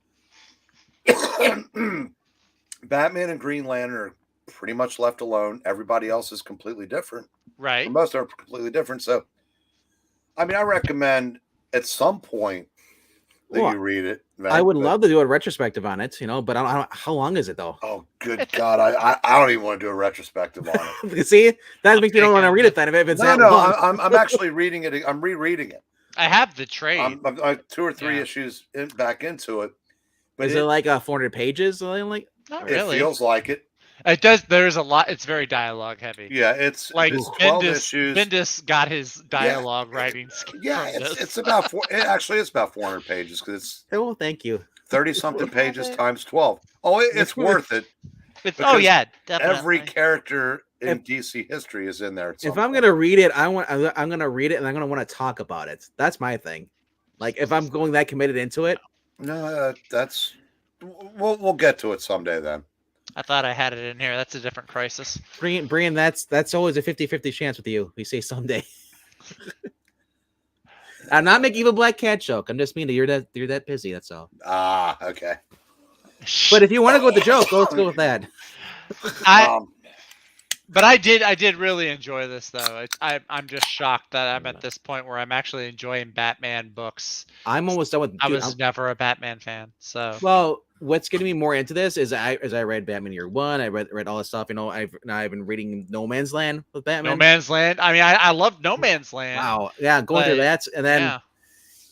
Batman and Green Lantern are pretty much left alone. Everybody else is completely different. Right. Most are completely different. So, I mean, I recommend at some point that you read it. I would love to do a retrospective on it, but I don't. How long is it though? Oh, good God! I don't even want to do a retrospective on it. See, that makes me don't want to read it then. If it's that long. I'm actually reading it. I'm rereading it. I have the trade. I'm 2 or 3 issues back into it. But is it like 400 pages? Like, not really. It feels like it. It does. There's a lot. It's very dialogue heavy. Yeah, it's like 12 issues. Bendis got his dialogue writing. Yeah, it's about it's about 400 pages because it's. Oh, thank you. 30-something pages times 12. Oh, it's worth it. Definitely. Every character in DC history is in there. If I'm gonna read it, I'm gonna read it and I'm gonna want to talk about it. That's my thing. Like, if I'm going that committed into it. No, we'll get to it someday then. I thought I had it in here. That's a different crisis. Brian, that's always a 50-50 chance with you. We say someday. I'm not making Evil Black Cat joke. I'm just mean that you're that busy. That's all. Ah, okay. But if you want to go with the joke, let's go with that. But I did really enjoy this though. I'm just shocked that I'm at this point where I'm actually enjoying Batman books. I'm almost done with. I was never a Batman fan, so. Well, what's getting me more into this is I read Batman Year One. I read all this stuff. I've been reading No Man's Land with Batman. No Man's Land. I mean, I love No Man's Land. Wow. Yeah, going through that and then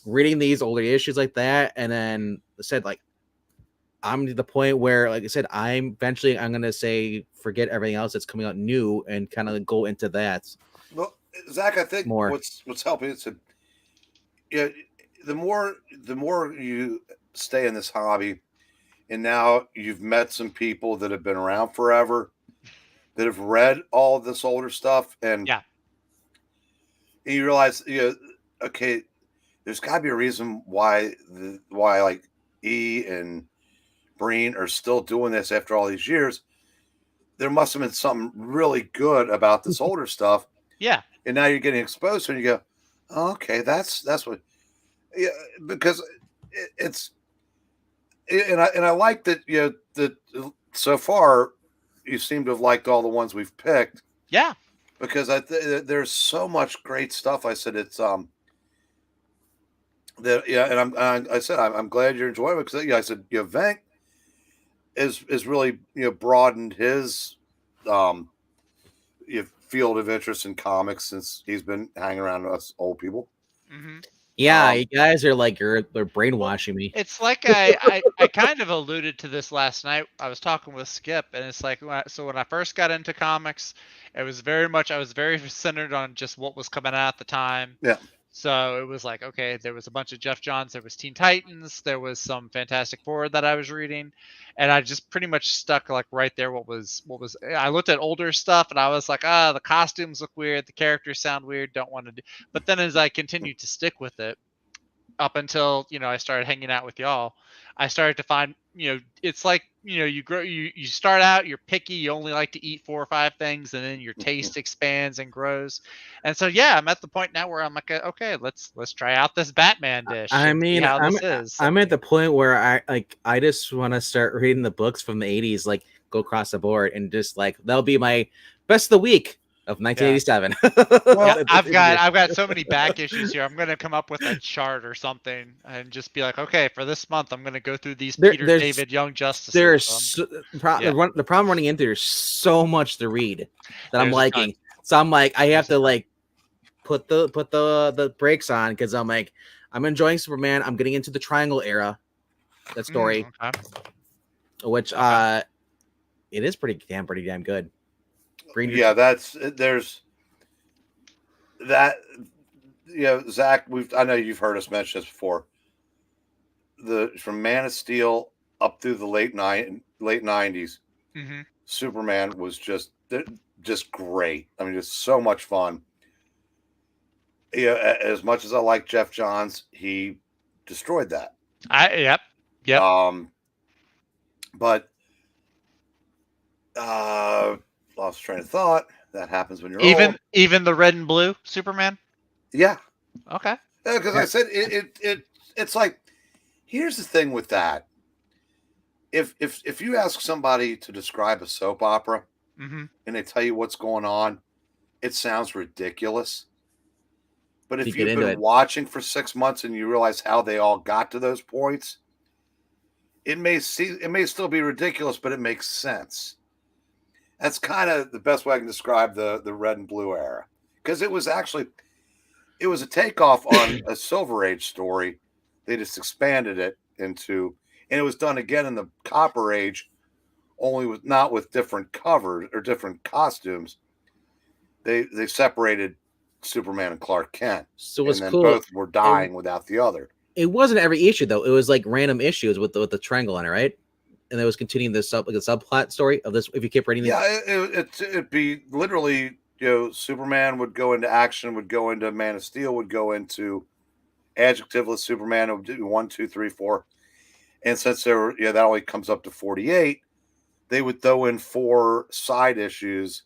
reading these older issues like that, and then said like, I'm to the point where, like I said, I'm gonna say forget everything else that's coming out new and kind of go into that Well, Zach, I think more. what's helping is to, yeah, the more you stay in this hobby, and now you've met some people that have been around forever, that have read all of this older stuff, and Yeah. you realize, okay, there's got to be a reason why like E and Breen are still doing this after all these years. There must have been something really good about this older stuff, Yeah. and now you're getting exposed to it, and you go, oh, okay, that's what, yeah, because it's, and I like that, that so far you seem to have liked all the ones we've picked. Yeah. Because there's so much great stuff. I said it's that, yeah, and I said I'm glad you're enjoying it, because, yeah, I said, Venk is really, broadened his field of interest in comics since he's been hanging around us old people. Mm-hmm. Yeah, you guys are like they're brainwashing me. It's like I kind of alluded to this last night. I was talking with Skip, and it's like, so when I first got into comics, it was I was very centered on just what was coming out at the time. Yeah. So it was like, okay, there was a bunch of Jeff Johns, there was Teen Titans, there was some Fantastic Four that I was reading, and I just pretty much stuck like right there. What was I looked at older stuff, and I was like, the costumes look weird, the characters sound weird, don't want to do. But then as I continued to stick with it, up until I started hanging out with y'all, I started to find, it's like, you grow, you start out, you're picky, you only like to eat 4 or 5 things, and then your taste expands and grows. And so I'm at the point now where I'm like, okay, let's try out this Batman dish. I and see mean, how this is. I'm at the point where I just want to start reading the books from the 80s, like go across the board, and just like that'll be my best of the week of 1987. Well, I've got so many back issues here. I'm gonna come up with a chart or something and just be like, okay, for this month, I'm gonna go through these Peter David Young Justices. The problem running into, there's so much to read that I'm liking. So I'm like, I have to like put the brakes on, because I'm like, I'm enjoying Superman. I'm getting into the Triangle era, that story, which it is pretty damn good. Yeah, there's that. Zach, I know you've heard us mention this before. From Man of Steel up through the late 90s, Superman was just great. I mean, just so much fun. Yeah, as much as I like Jeff Johns, he destroyed that. Yep. But lost train of thought. That happens when you're even the red and blue Superman. Yeah. Okay. Because I said it's like, here's the thing with that. If you ask somebody to describe a soap opera, and they tell you what's going on, it sounds ridiculous. But if you've been watching for 6 months and you realize how they all got to those points, it may still be ridiculous, but it makes sense. That's kind of the best way I can describe the red and blue era, because it was a takeoff on a Silver Age story. They just expanded it into, and it was done again in the Copper Age, only not with different covers or different costumes. They separated Superman and Clark Kent, so it's and then cool. Both were dying without the other. It wasn't every issue though. It was like random issues with the triangle on it, right? And it was continuing this a subplot story of this. If you keep reading, it'd be literally, Superman would go into action, would go into Man of Steel, would go into adjectiveless Superman. It would do 1, 2, 3, 4, and since there were, that only comes up to 48, they would throw in 4 side issues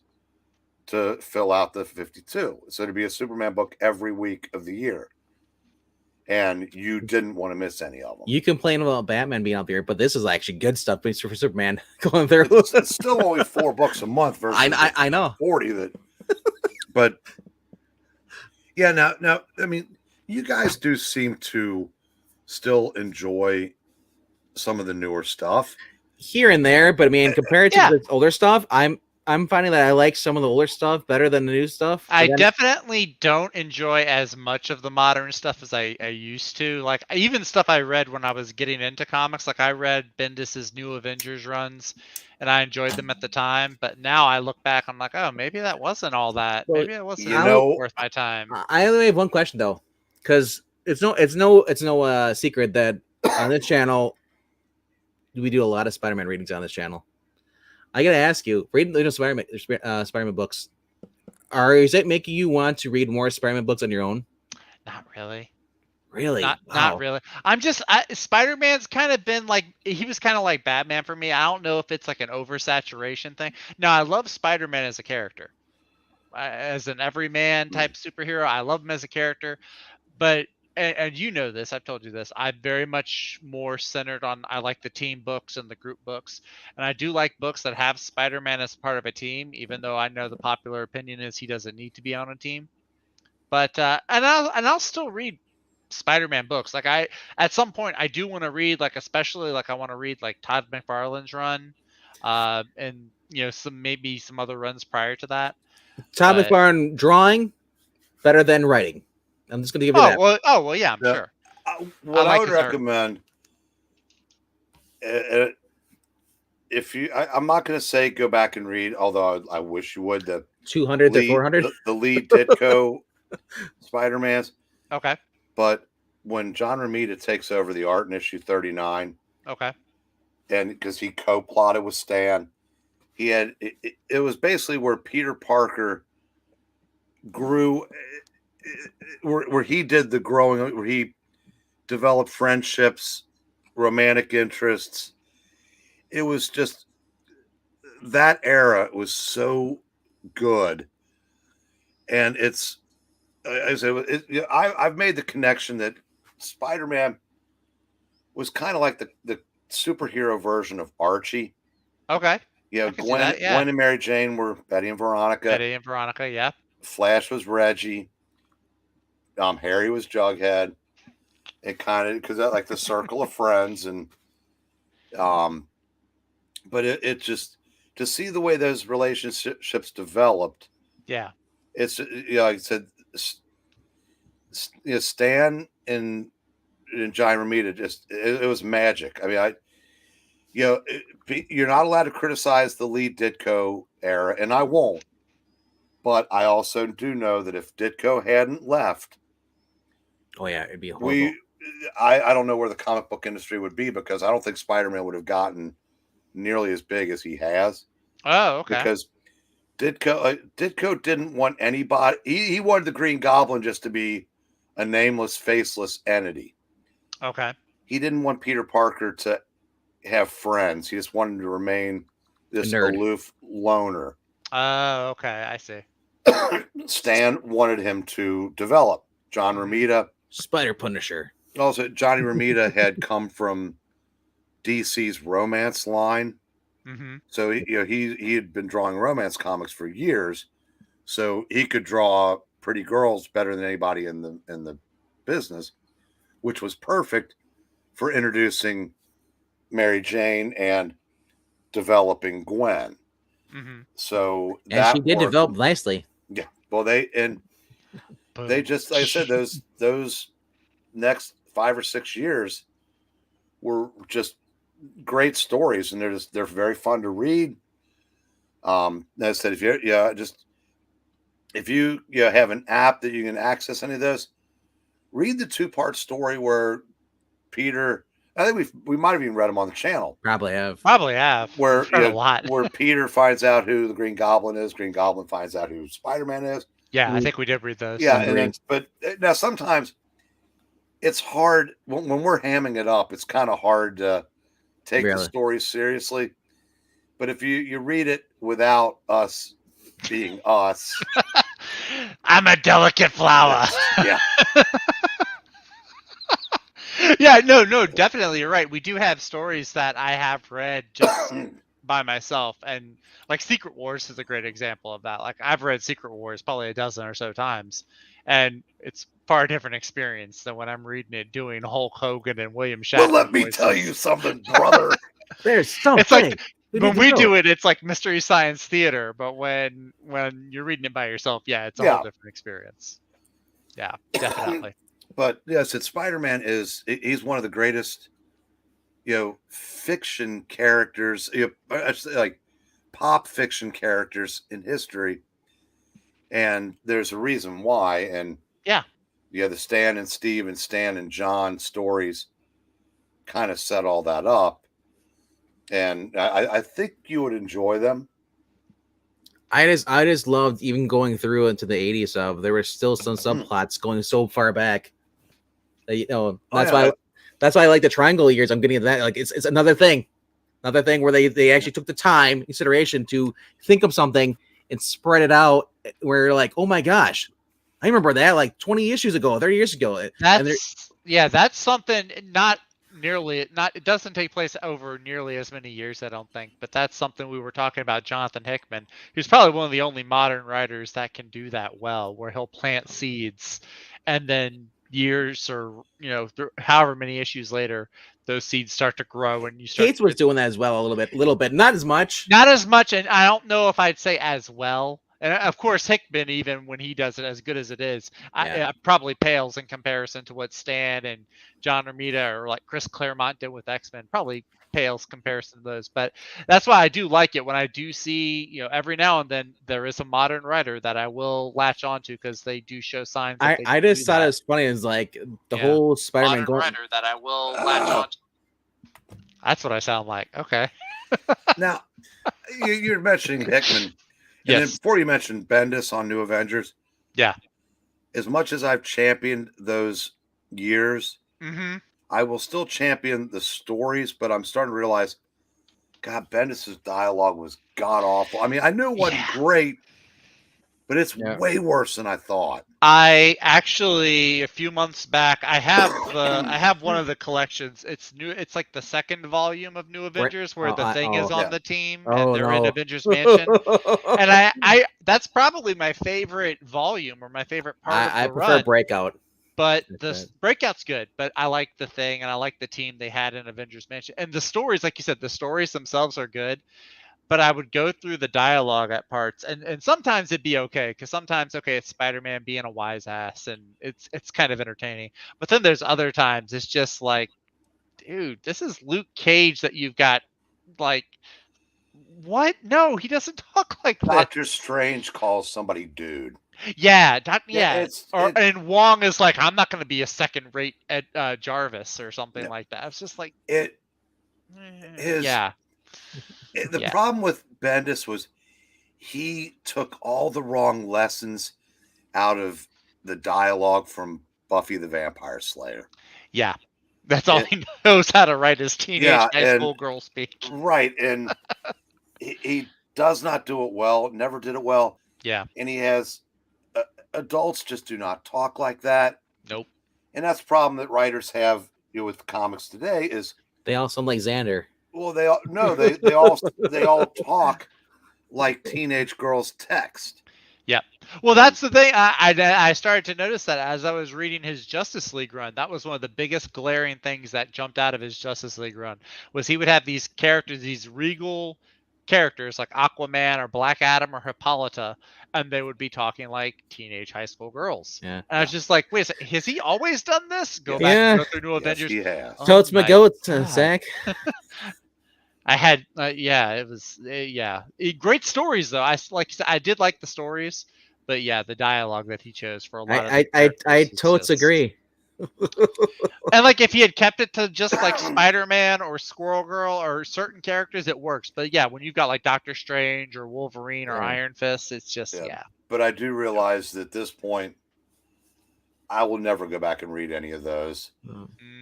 to fill out the 52. So it'd be a Superman book every week of the year. And you didn't want to miss any of them. You complain about Batman being out there, but this is actually good stuff for Superman going through. It's still only 4 books a month versus I know 40 that. But yeah, now I mean, you guys do seem to still enjoy some of the newer stuff here and there, but I mean, compared to the older stuff, I'm I'm finding that I like some of the older stuff better than the new stuff. I But then, definitely don't enjoy as much of the modern stuff as I used to. Like even stuff I read when I was getting into comics. Like I read Bendis's New Avengers runs, and I enjoyed them at the time. But now I look back, I'm like, oh, maybe that wasn't all that. well, Maybe it wasn't You know, worth my time. I only have one question though, because it's no secret that on this channel we do a lot of Spider-Man readings on this channel. I gotta ask you, reading Spider-Man books, is it making you want to read more Spider-Man books on your own? Not really. Really? Not Wow. really. Spider-Man's kind of been like he was kind of like Batman for me. I don't know if it's like an oversaturation thing. No, I love Spider-Man as a character. As an everyman type superhero, I love him as a character. But and you know this, I've told you this. I'm very much more centered on I like the team books and the group books. And I do like books that have Spider-Man as part of a team, even though I know the popular opinion is he doesn't need to be on a team. But I'll still read Spider-Man books. Like at some point I do want to read like especially like I want to read like Todd McFarlane's run, and maybe some other runs prior to that. Todd But McFarlane drawing better than writing. I'm just gonna give you that. oh well, yeah, I'm Yeah. sure. what I like would his art. recommend, if you, I'm not going to say go back and read, although I wish you would. The 200 to 400. the lead Ditko Spider-Man's. Okay. But when John Romita takes over the art in issue 39, Okay. and because he co-plotted with Stan, he had it was basically where Peter Parker grew, where he did the growing, where he developed friendships, romantic interests. It was just that era was so good, and it's I've made the connection that Spider-Man was kind of like the superhero version of Archie. Okay. You know, I can see that, yeah. Gwen and Mary Jane were Betty and Veronica. Betty and Veronica, yeah. Flash was Reggie. Harry was Jughead. It kind of because like the circle of friends, and but it just to see the way those relationships developed. Yeah. It's like I said, Stan and John Romita just it was magic. I mean, you're not allowed to criticize the lead Ditko era, and I won't. But I also do know that if Ditko hadn't left, Oh yeah, it'd be horrible. I don't know where the comic book industry would be, because I don't think Spider-Man would have gotten nearly as big as he has. Oh, okay. Because Ditko didn't want anybody. He wanted the Green Goblin just to be a nameless, faceless entity. Okay. He didn't want Peter Parker to have friends. He just wanted to remain this aloof loner. Oh, okay. I see. Stan wanted him to develop. John Romita, Spider Punisher. Also, Johnny Romita had come from DC's romance line. Mm-hmm. So he had been drawing romance comics for years, so he could draw pretty girls better than anybody in the business, which was perfect for introducing Mary Jane and developing Gwen. Mm-hmm. So and she did develop nicely. Yeah. Well, they just, like I said, those next 5 or 6 years were just great stories, and they're very fun to read. As I said, if you have an app that you can access any of those, read the 2-part story where Peter. I think we might have even read them on the channel. Probably have. Where a lot. Where Peter finds out who the Green Goblin is. Green Goblin finds out who Spider-Man is. Yeah, I think we did read those. Yeah, but now sometimes it's hard when we're hamming it up. It's kind of hard to take the story seriously. But if you read it without us being us, I'm a delicate flower. Yeah. Yeah, no, definitely, you're right. We do have stories that I have read just by myself, and like Secret Wars is a great example of that. Like I've read Secret Wars probably a dozen or so times, and it's far different experience than when I'm reading it doing Hulk Hogan and William Shatner. Well, let me voices. tell you something, brother. There's something. It's like We when need to we know. do it, it's like Mystery Science Theater, but when you're reading it by yourself, yeah, it's a whole different experience. Yeah, definitely. But yes, it's Spider-Man he's one of the greatest, fiction characters, like pop fiction characters in history. And there's a reason why. And yeah, the Stan and Steve and Stan and John stories kind of set all that up. And I think you would enjoy them. I just loved even going through into the 80s of there were still some subplots going so far back. That, that's why I like the triangle years. I'm getting into that. Like it's another thing where they actually took the time, consideration to think of something and spread it out. Where you're like, oh my gosh, I remember that like 20 issues ago, 30 years ago. That's something it doesn't take place over nearly as many years, I don't think, but that's something we were talking about. Jonathan Hickman, who's probably one of the only modern writers that can do that well, where he'll plant seeds and then years or however many issues later, those seeds start to grow and you start. Cates was doing that as well, a little bit, not as much, and I don't know if I'd say as well. And of course, Hickman, even when he does it as good as it is, it probably pales in comparison to what Stan and John Romita or like Chris Claremont did with X-Men. Probably pales comparison to those. But that's why I do like it when I do see, every now and then there is a modern writer that I will latch onto because they do show signs. I just thought it was funny. It's like the whole Spider-Man writer that I will latch onto. That's what I sound like. Okay. Now, you're mentioning Hickman. And then before you mentioned Bendis on New Avengers, as much as I've championed those years, I will still champion the stories, but I'm starting to realize, God, Bendis' dialogue was god awful. I mean, I knew it wasn't great, but it's way worse than I thought. I actually, a few months back, I have one of the collections. It's new. It's like the second volume of New Avengers, where the Thing is on the team and they're in Avengers Mansion. And I that's probably my favorite volume or my favorite part of the I prefer run. Breakout. But the Breakout's good. But I like the Thing and I like the team they had in Avengers Mansion. And the stories, like you said, the stories themselves are good. But I would go through the dialogue at parts, and sometimes it'd be okay, because sometimes, it's Spider-Man being a wise ass, and it's kind of entertaining. But then there's other times it's just like, dude, this is Luke Cage that you've got, like, what? No, he doesn't talk like that. Doctor Strange calls somebody dude. Yeah, and Wong is like, I'm not going to be a second-rate Jarvis or something like that. It's just like The problem with Bendis was he took all the wrong lessons out of the dialogue from Buffy the Vampire Slayer. Yeah, that's all he knows how to write is teenage high school girl speak. Right, and he does not do it well, never did it well. Yeah. And he has... adults just do not talk like that. Nope. And that's the problem that writers have with comics today is... They all sound like Xander. Well, they all talk like teenage girls text. Yeah. Well, that's the thing. I started to notice that as I was reading his Justice League run. That was one of the biggest glaring things that jumped out of his Justice League run was he would have these characters, these regal characters like Aquaman or Black Adam or Hippolyta, and they would be talking like teenage high school girls. Yeah. And I was just like, wait a second, has he always done this? Go back and go through New Avengers. He has. Totes my goats, Zach. I had, it was, great stories though. I did like the stories, but the dialogue that he chose for a lot of I totes agree. And like if he had kept it to just like Spider-Man or Squirrel Girl or certain characters, it works. But when you've got like Doctor Strange or Wolverine or Iron Fist, it's just But I do realize that at this point, I will never go back and read any of those.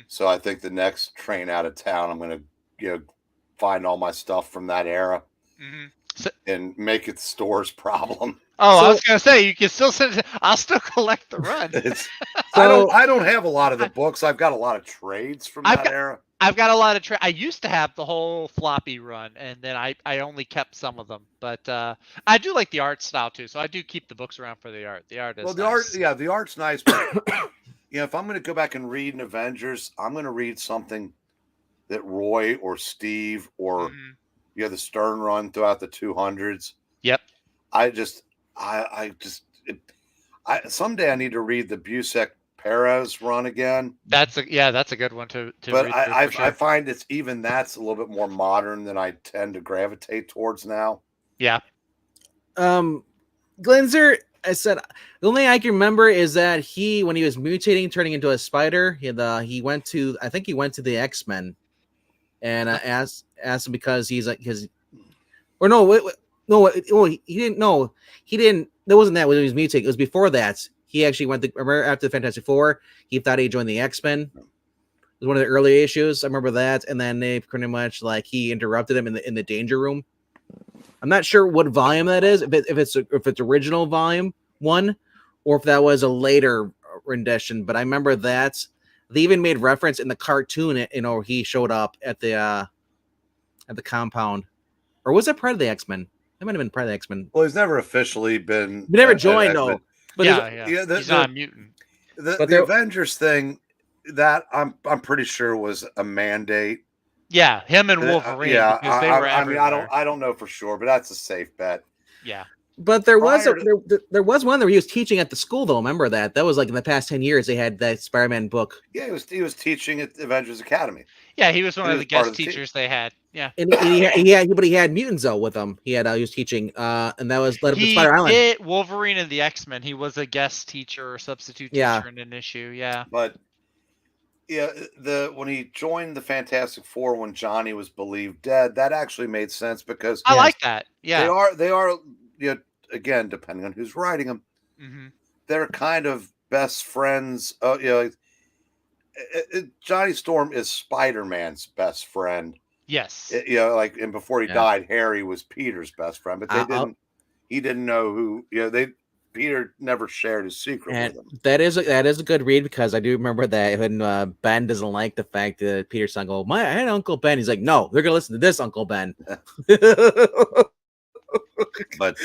So I think the next train out of town, I'm going to find all my stuff from that era and make it the store's problem. I was gonna say you can still send it. I'll still collect the run. I don't have a lot of the books. I've got a lot of trades from that era. I've got a lot of I used to have the whole floppy run, and then I only kept some of them. But I do like the art style too, so I do keep the books around for the art. The art is Well, the nice. art, the art's nice, but if I'm going to go back and read an Avengers, I'm going to read something that Roy or Steve or the Stern run throughout the 200s. Yep. Someday I need to read the Busek Perez run again. That's a good one to but read I sure. find that's a little bit more modern than I tend to gravitate towards now. Yeah. Glenzer, I said the only thing I can remember is that when he was mutating, turning into a spider, he went to the X-Men, and asked him because he's like he didn't know he didn't. That wasn't that when he was mutating. It was before that. He actually went remember after the Fantastic Four, he thought he'd join the X-Men. It was one of the early issues. I remember that, and then they pretty much he interrupted him in the Danger Room. I'm not sure what volume that is, if it's original volume 1, or if that was a later rendition. But I remember that they even made reference in the cartoon. He showed up at the compound, or was that part of the X-Men? That might have been part of the X-Men. Well, he's never officially been. He never joined, though. But he's not a mutant. The Avengers thing that I'm pretty sure was a mandate. Yeah, him and Wolverine. Because they were everywhere. I don't know for sure, but that's a safe bet. Yeah. But there was one where he was teaching at the school, though. Remember that? That was in the past 10 years. They had that Spider-Man book. Yeah, he was teaching at the Avengers Academy. Yeah, he was one of the guest teachers they had. Yeah, and he had mutants though with him. He was teaching, and that was led up to Spider Island. He did Wolverine and the X-Men. He was a guest teacher or substitute teacher in an issue. Yeah, but when he joined the Fantastic Four when Johnny was believed dead, that actually made sense because I like that. Yeah, they are again, depending on who's writing them, they're kind of best friends. Johnny Storm is Spider-Man's best friend. Yes. And before he died, Harry was Peter's best friend, but he didn't know who. Peter never shared his secret with him. That is a good read because I do remember that when Ben doesn't like the fact that Peter's son go, I had Uncle Ben. He's like, no, they're gonna listen to this Uncle Ben. But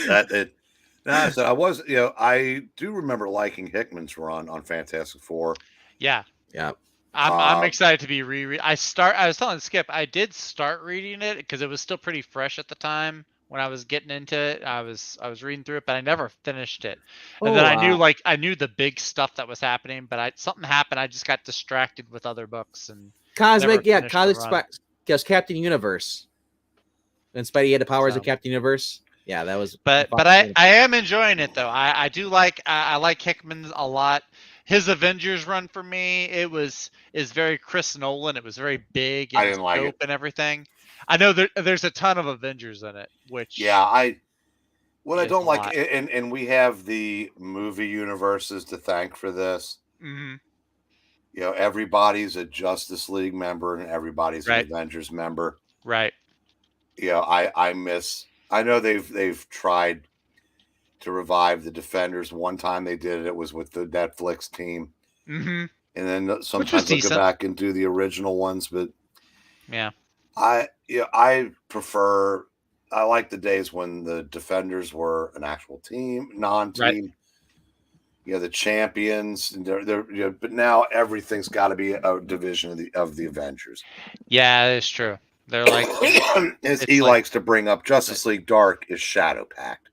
I do remember liking Hickman's run on Fantastic Four. Yeah. Yeah. I'm excited to be reread. I was telling Skip, I did start reading it because it was still pretty fresh at the time when I was getting into it. I was reading through it, but I never finished it. And then I knew the big stuff that was happening, but something happened. I just got distracted with other books and Cosmic Captain Universe. And Spidey had the powers of Captain Universe. Yeah, that was. But I am enjoying it though. I do like Hickman a lot. His Avengers run for me, is very Chris Nolan. It was very big and dope and everything. I know there's a ton of Avengers in it, which I don't like, and we have the movie universes to thank for this. Mm-hmm. Everybody's a Justice League member and everybody's an Avengers member. Right. I know they've tried to revive the Defenders. One time they did it. It was with the Netflix team. Mm-hmm. And then sometimes they'll go back and do the original ones. But yeah, I like the days when the Defenders were an actual team, non-team. Right. The champions. But now everything's got to be a division of the Avengers. Yeah, it's true. They're like, as he likes to bring up, Justice League Dark is Shadow Pact.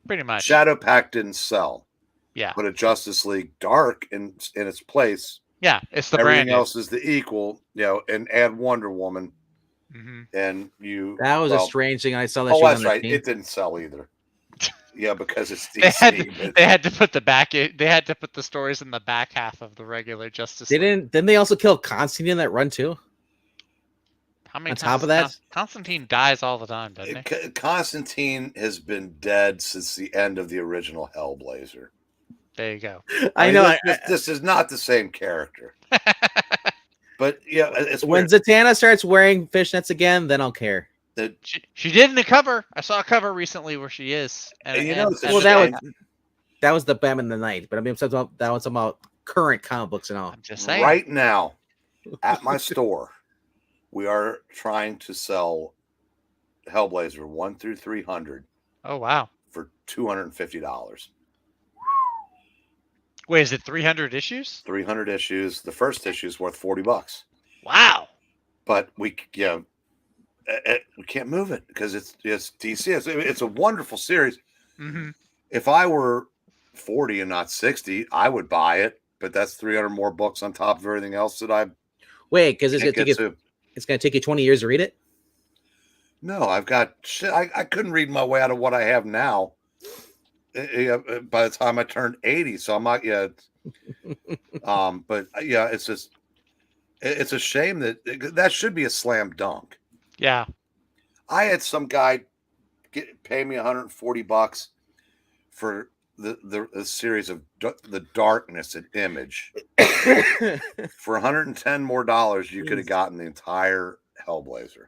Pretty much. Shadow Pact didn't sell. Yeah. But a Justice League Dark in its place. Yeah, it's the everything brand. Else is the equal, and add Wonder Woman. Mm-hmm. And that was a strange thing. I saw that. Oh, that's right. It didn't sell either. Yeah, because it's DC. They had to put the stories in the back half of the regular Justice League. Didn't they also kill Constantine in that run too? How many on top of that, Constantine dies all the time, doesn't he? Constantine has been dead since the end of the original Hellblazer. There you go. I know this is not the same character. But it's when weird. Zatanna starts wearing fishnets again, then I'll care. She did in the cover. I saw a cover recently where she is. That was the Batman the Night, but I mean, that was about current comic books and all. I'm just saying. Right now, at my store, We are trying to sell Hellblazer 1 through 300 Oh wow. for $250. Wait, is it 300 issues? 300 issues. The first issue is worth $40. Wow. But we can't move it because it's DC. It's a wonderful series. Mm-hmm. If I were 40 and not 60, I would buy it. But that's 300 more books on top of everything else that I Wait, because it's can't gonna get take you. to. It's gonna take you 20 years to read it. No, I've got shit. I couldn't read my way out of what I have now. By the time I turned 80, so I'm not yet. But yeah, it's just it's a shame that should be a slam dunk. Yeah. I had some guy pay me $140 for the series of The Darkness at Image. For $110 more, you could have gotten the entire Hellblazer.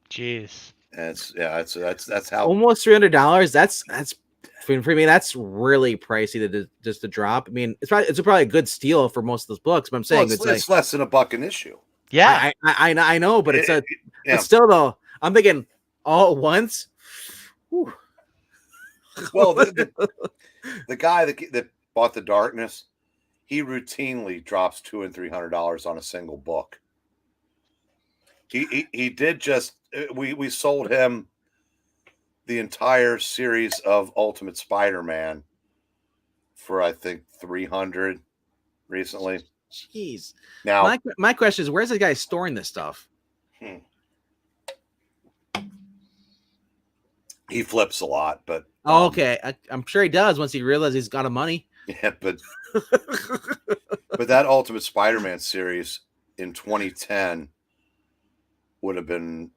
Jeez. And that's how almost $300. That's for me. That's really pricey to drop. I mean, it's probably a good steal for most of those books. But I'm saying it's less than $1 an issue. Yeah. I know, but but still though, I'm thinking all at once. Whew. Well, the guy that bought The Darkness, he routinely drops $200 and $300 on a single book. He did just we sold him the entire series of Ultimate Spider-Man for I think $300 recently. Jeez. Now my question is, where's the guy storing this stuff? He flips a lot, but okay, I'm sure he does once he realizes he's got a money. Yeah, but that Ultimate Spider-Man series in 2010 would have been,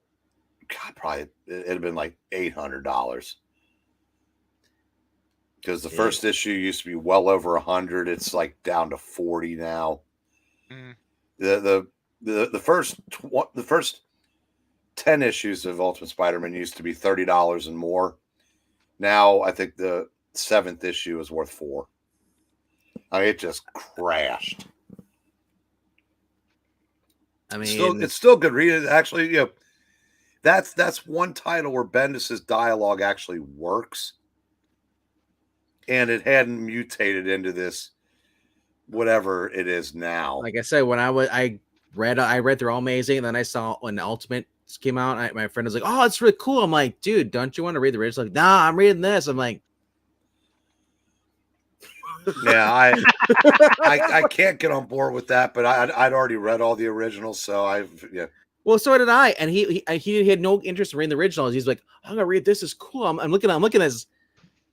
probably it'd have been like $800 because the first issue used to be well over 100. It's like down to 40 now. Mm. The first 10 issues of Ultimate Spider-Man used to be $30 and more. Now I think the 7th issue is worth $4. I mean, it just crashed. I mean, it's still good reading. Actually, that's one title where Bendis's dialogue actually works, and it hadn't mutated into this whatever it is now. Like I said, when I read through All Amazing, and then I saw when Ultimate came out, my friend was like, "Oh, it's really cool." I'm like, "Dude, don't you want to read the original?" Like, "Nah, I'm reading this." I'm like, "Yeah, I can't get on board with that." But I'd already read all the originals, so Well, so did I, and he had no interest in reading the originals. He's like, "I'm gonna read this. Is cool." I'm looking at this.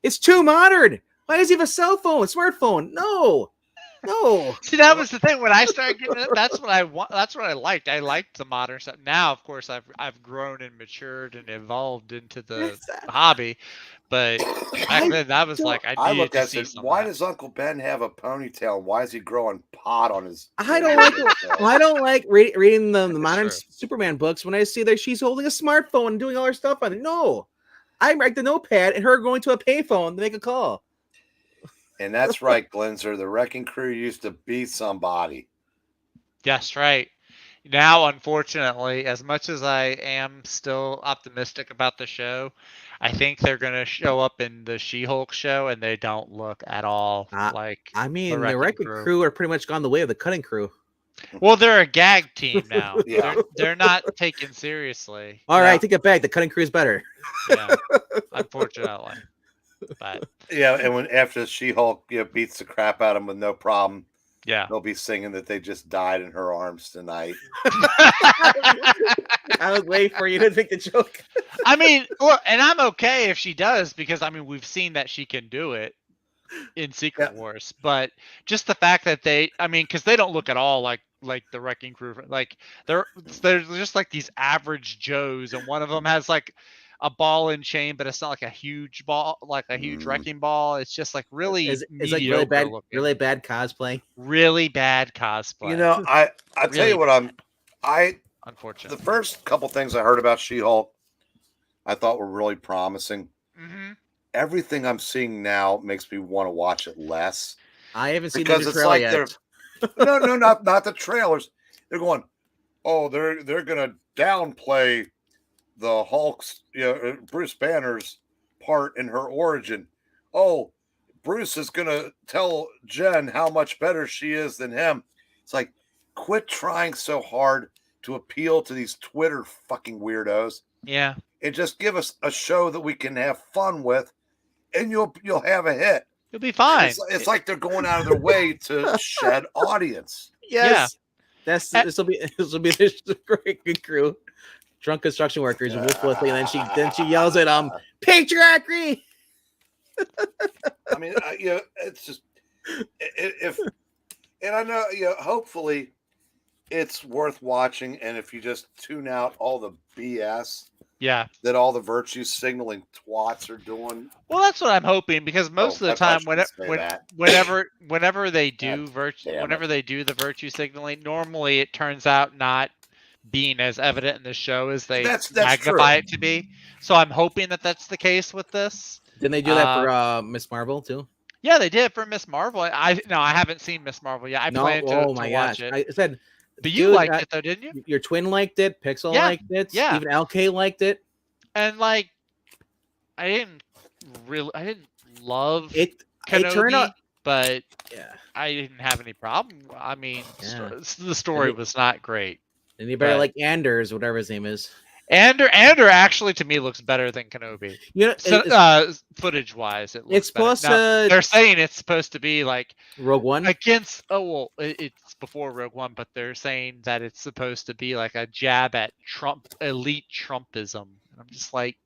It's too modern. Why does he have a cell phone, smartphone? No. See, that was the thing when I started getting it. That's what I want. That's what I liked. I liked the modern stuff. Now, of course, I've grown and matured and evolved into the hobby. But back then, that was like I looked at it. Why does Uncle Ben have a ponytail? Why is he growing pot on his? I don't like reading the modern Superman books when I see that she's holding a smartphone and doing all her stuff on it. No, I write the notepad and her going to a payphone to make a call. And that's right, Glenzer. The Wrecking Crew used to be somebody. That's right. Now, unfortunately, as much as I am still optimistic about the show, I think they're going to show up in the She-Hulk show, and they don't look at all like. I mean, the Wrecking Crew are pretty much gone the way of the Cutting Crew. Well, they're a gag team now. Yeah. They're not taken seriously. All right, take it back. The Cutting Crew is better. Yeah, unfortunately. But yeah, and when after She-Hulk beats the crap out of him with no problem, yeah, they'll be singing that they just died in her arms tonight. I was waiting for you to make the joke. I mean, look, and I'm okay if she does because I mean we've seen that she can do it in Secret Wars, but just the fact that because they don't look at all like the Wrecking Crew, like they're just like these average Joes, and one of them has like a ball and chain, but it's not like a huge ball, like a huge wrecking ball. It's just like really it's like really bad cosplay. Really bad cosplay. I really tell you what unfortunately, the first couple things I heard about She-Hulk, I thought were really promising. Mm-hmm. Everything I'm seeing now makes me want to watch it less. I haven't seen the trailer yet. No, not the trailers. They're going, oh, they're gonna downplay the Hulk's, Bruce Banner's part in her origin. Oh, Bruce is going to tell Jen how much better she is than him. It's like, quit trying so hard to appeal to these Twitter fucking weirdos. Yeah. And just give us a show that we can have fun with, and you'll have a hit. You'll be fine. It's like they're going out of their way to shed audience. Yes. This will be the great crew. Drunk construction workers and Wolf Whistling, and then she yells at patriarchy. I mean, it's just and I know, hopefully it's worth watching, and if you just tune out all the BS that all the virtue signaling twats are doing. Well, that's what I'm hoping, because most of the time whenever they do the virtue signaling, normally it turns out not being as evident in the show as they magnify it to be. So I'm hoping that that's the case with this. Didn't they do that for Miss Marvel too? Yeah, they did for Miss Marvel. I haven't seen Miss Marvel yet. I plan to watch it. I said, but you liked it though, didn't you? Your twin liked it. Pixel liked it. Yeah. Even LK liked it. And like, I didn't love it. Kenobi, it turned out, but I didn't have any problem. I mean, the story was not great. Anybody like Anders, whatever his name is? Ander actually to me looks better than Kenobi. Footage wise, it's supposed to. They're saying it's supposed to be like Rogue One against. It's before Rogue One, but they're saying that it's supposed to be like a jab at elite Trumpism. And I'm just like,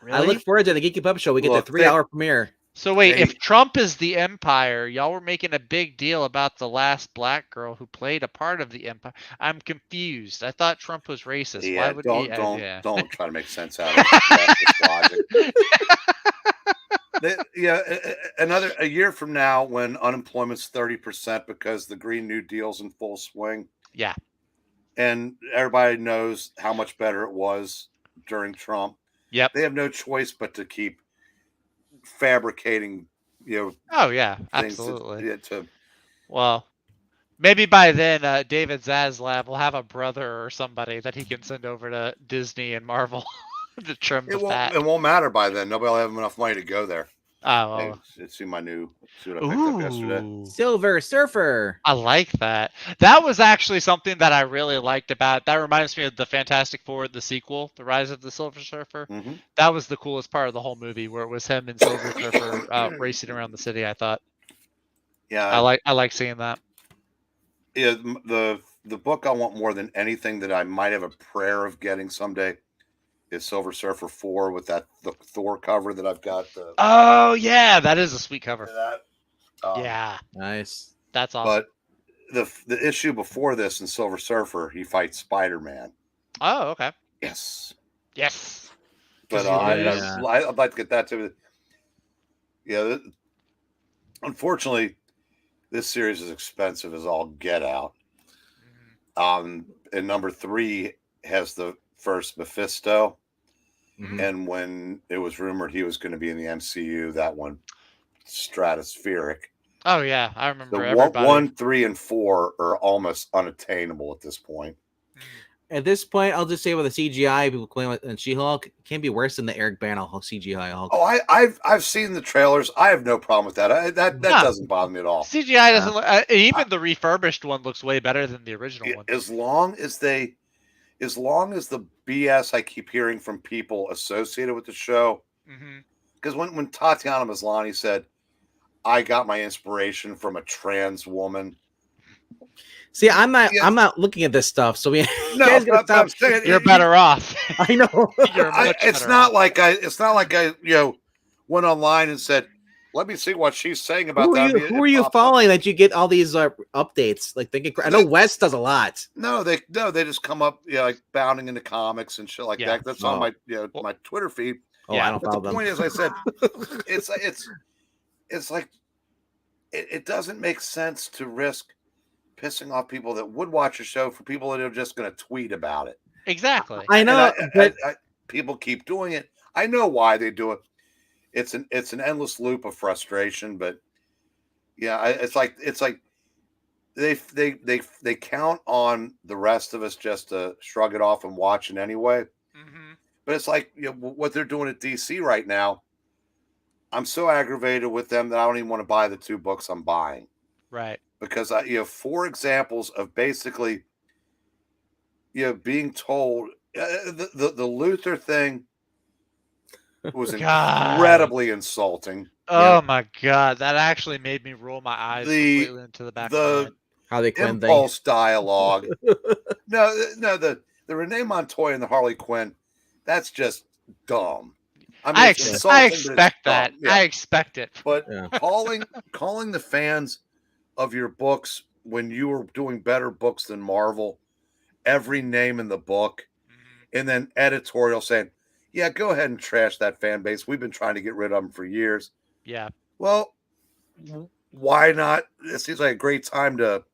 really? I look forward to the Geeky Pup Show. We get the 3-hour premiere. So wait, if Trump is the Empire, y'all were making a big deal about the last black girl who played a part of the Empire. I'm confused. I thought Trump was racist. Yeah, why would don't try to make sense out of it. Another a year from now, when unemployment's 30% because the Green New Deal's in full swing. Yeah, and everybody knows how much better it was during Trump. Yep, they have no choice but to keep fabricating, Oh yeah, absolutely. Well, maybe by then, David Zaslav will have a brother or somebody that he can send over to Disney and Marvel to trim the fat. It won't matter by then. Nobody will have enough money to go there. Oh, well. See what I picked up yesterday. Silver Surfer. I like that. That was actually something that I really liked about. That reminds me of the Fantastic Four, the sequel, The Rise of the Silver Surfer. Mm-hmm. That was the coolest part of the whole movie, where it was him and Silver Surfer racing around the city. I thought. Yeah, I like seeing that. Yeah, the book I want more than anything that I might have a prayer of getting someday is Silver Surfer 4 with the Thor cover that I've got. Oh yeah, that is a sweet cover. Yeah, nice. That's awesome. But the issue before this in Silver Surfer, he fights Spider-Man. Oh, okay. Yes. But I'd like to get that too. Yeah. Unfortunately, this series is expensive as all get out. And number 3 has the first Mephisto. Mm-hmm. And when it was rumored he was going to be in the MCU, that one stratospheric. Oh yeah, I remember. Everybody. 1, 3, and 4 are almost unattainable at this point. At this point, I'll just say with the CGI, people claim that She-Hulk can be worse than the Eric Bana CGI Hulk. Oh, I've seen the trailers. I have no problem with that. That doesn't bother me at all. CGI doesn't look, even the refurbished one looks way better than the original one. As long as the BS I keep hearing from people associated with the show, because when Tatiana Maslany said, "I got my inspiration from a trans woman." See, I'm not looking at this stuff, so you're better off. I know. It's not like I went online and said, "Let me see what she's saying about that." Who are you following that you get all these updates? Like I know Wes does a lot. No, they just come up, like bounding into comics and shit like that. That's on my my Twitter feed. Oh, I don't follow them. The point is, I said, it's like it doesn't make sense to risk pissing off people that would watch a show for people that are just going to tweet about it. Exactly. I know, but people keep doing it. I know why they do it. It's an endless loop of frustration, but yeah, it's like they count on the rest of us just to shrug it off and watch it anyway. Mm-hmm. But it's like, you know, what they're doing at DC right now. I'm so aggravated with them that I don't even want to buy the 2 books I'm buying. Right. Because you have 4 examples of basically, you know, being told the Luther thing was God. incredibly insulting. Oh my God, that actually made me roll my eyes completely into the back of my head. Harley Quinn thing. Impulse dialogue. no, the Renee Montoya and the Harley Quinn, that's just dumb. I mean, I it's insulting, but it's expect that. dumb. Yeah. I expect it. But Yeah. calling the fans of your books when you were doing better books than Marvel, every name in the book, and then editorial saying, yeah, go ahead and trash that fan base. We've been trying to get rid of them for years. Yeah. Well, why not? It seems like a great time to,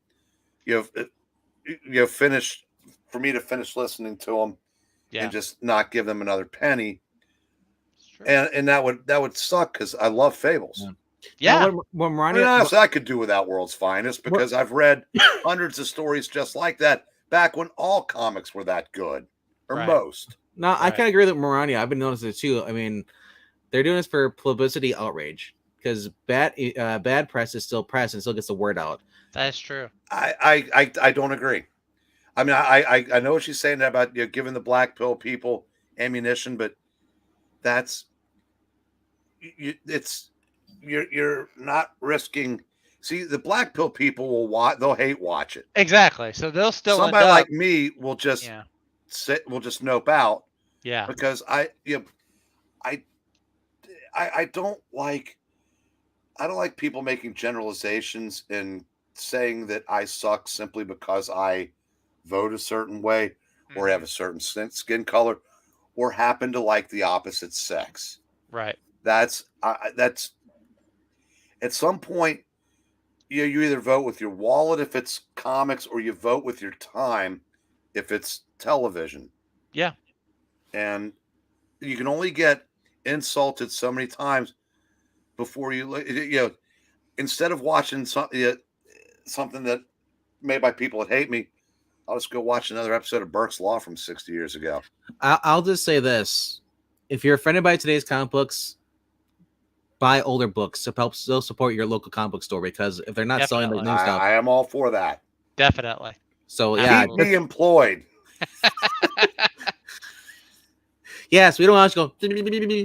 finish, for me to finish listening to them and just not give them another penny. And that would suck because I love Fables. Yeah. When honestly, I could do without World's Finest because I've read hundreds of stories just like that back when all comics were that good, or most. No, I kind of agree with Morania. I've been noticing it too. I mean, they're doing this for publicity outrage because bad press is still press and still gets the word out. That's true. I don't agree. I mean, I know what she's saying about giving the black pill people ammunition, but that's you're not risking. See, the black pill people will watch; they'll hate watch it. Exactly. So they'll still. Somebody like me will just will just nope out. Yeah. Because I don't like people making generalizations and saying that I suck simply because I vote a certain way or have a certain skin color or happen to like the opposite sex. Right. That's at some point you either vote with your wallet if it's comics or you vote with your time if it's television. Yeah. And you can only get insulted so many times before instead of watching something that made by people that hate me, I'll just go watch another episode of Burke's Law from 60 years ago. I'll just say this. If you're offended by today's comic books, buy older books to help still support your local comic book store because if they're not selling the new stuff. I am all for that. Definitely. So yeah. Keep me employed. Yes, we don't want to go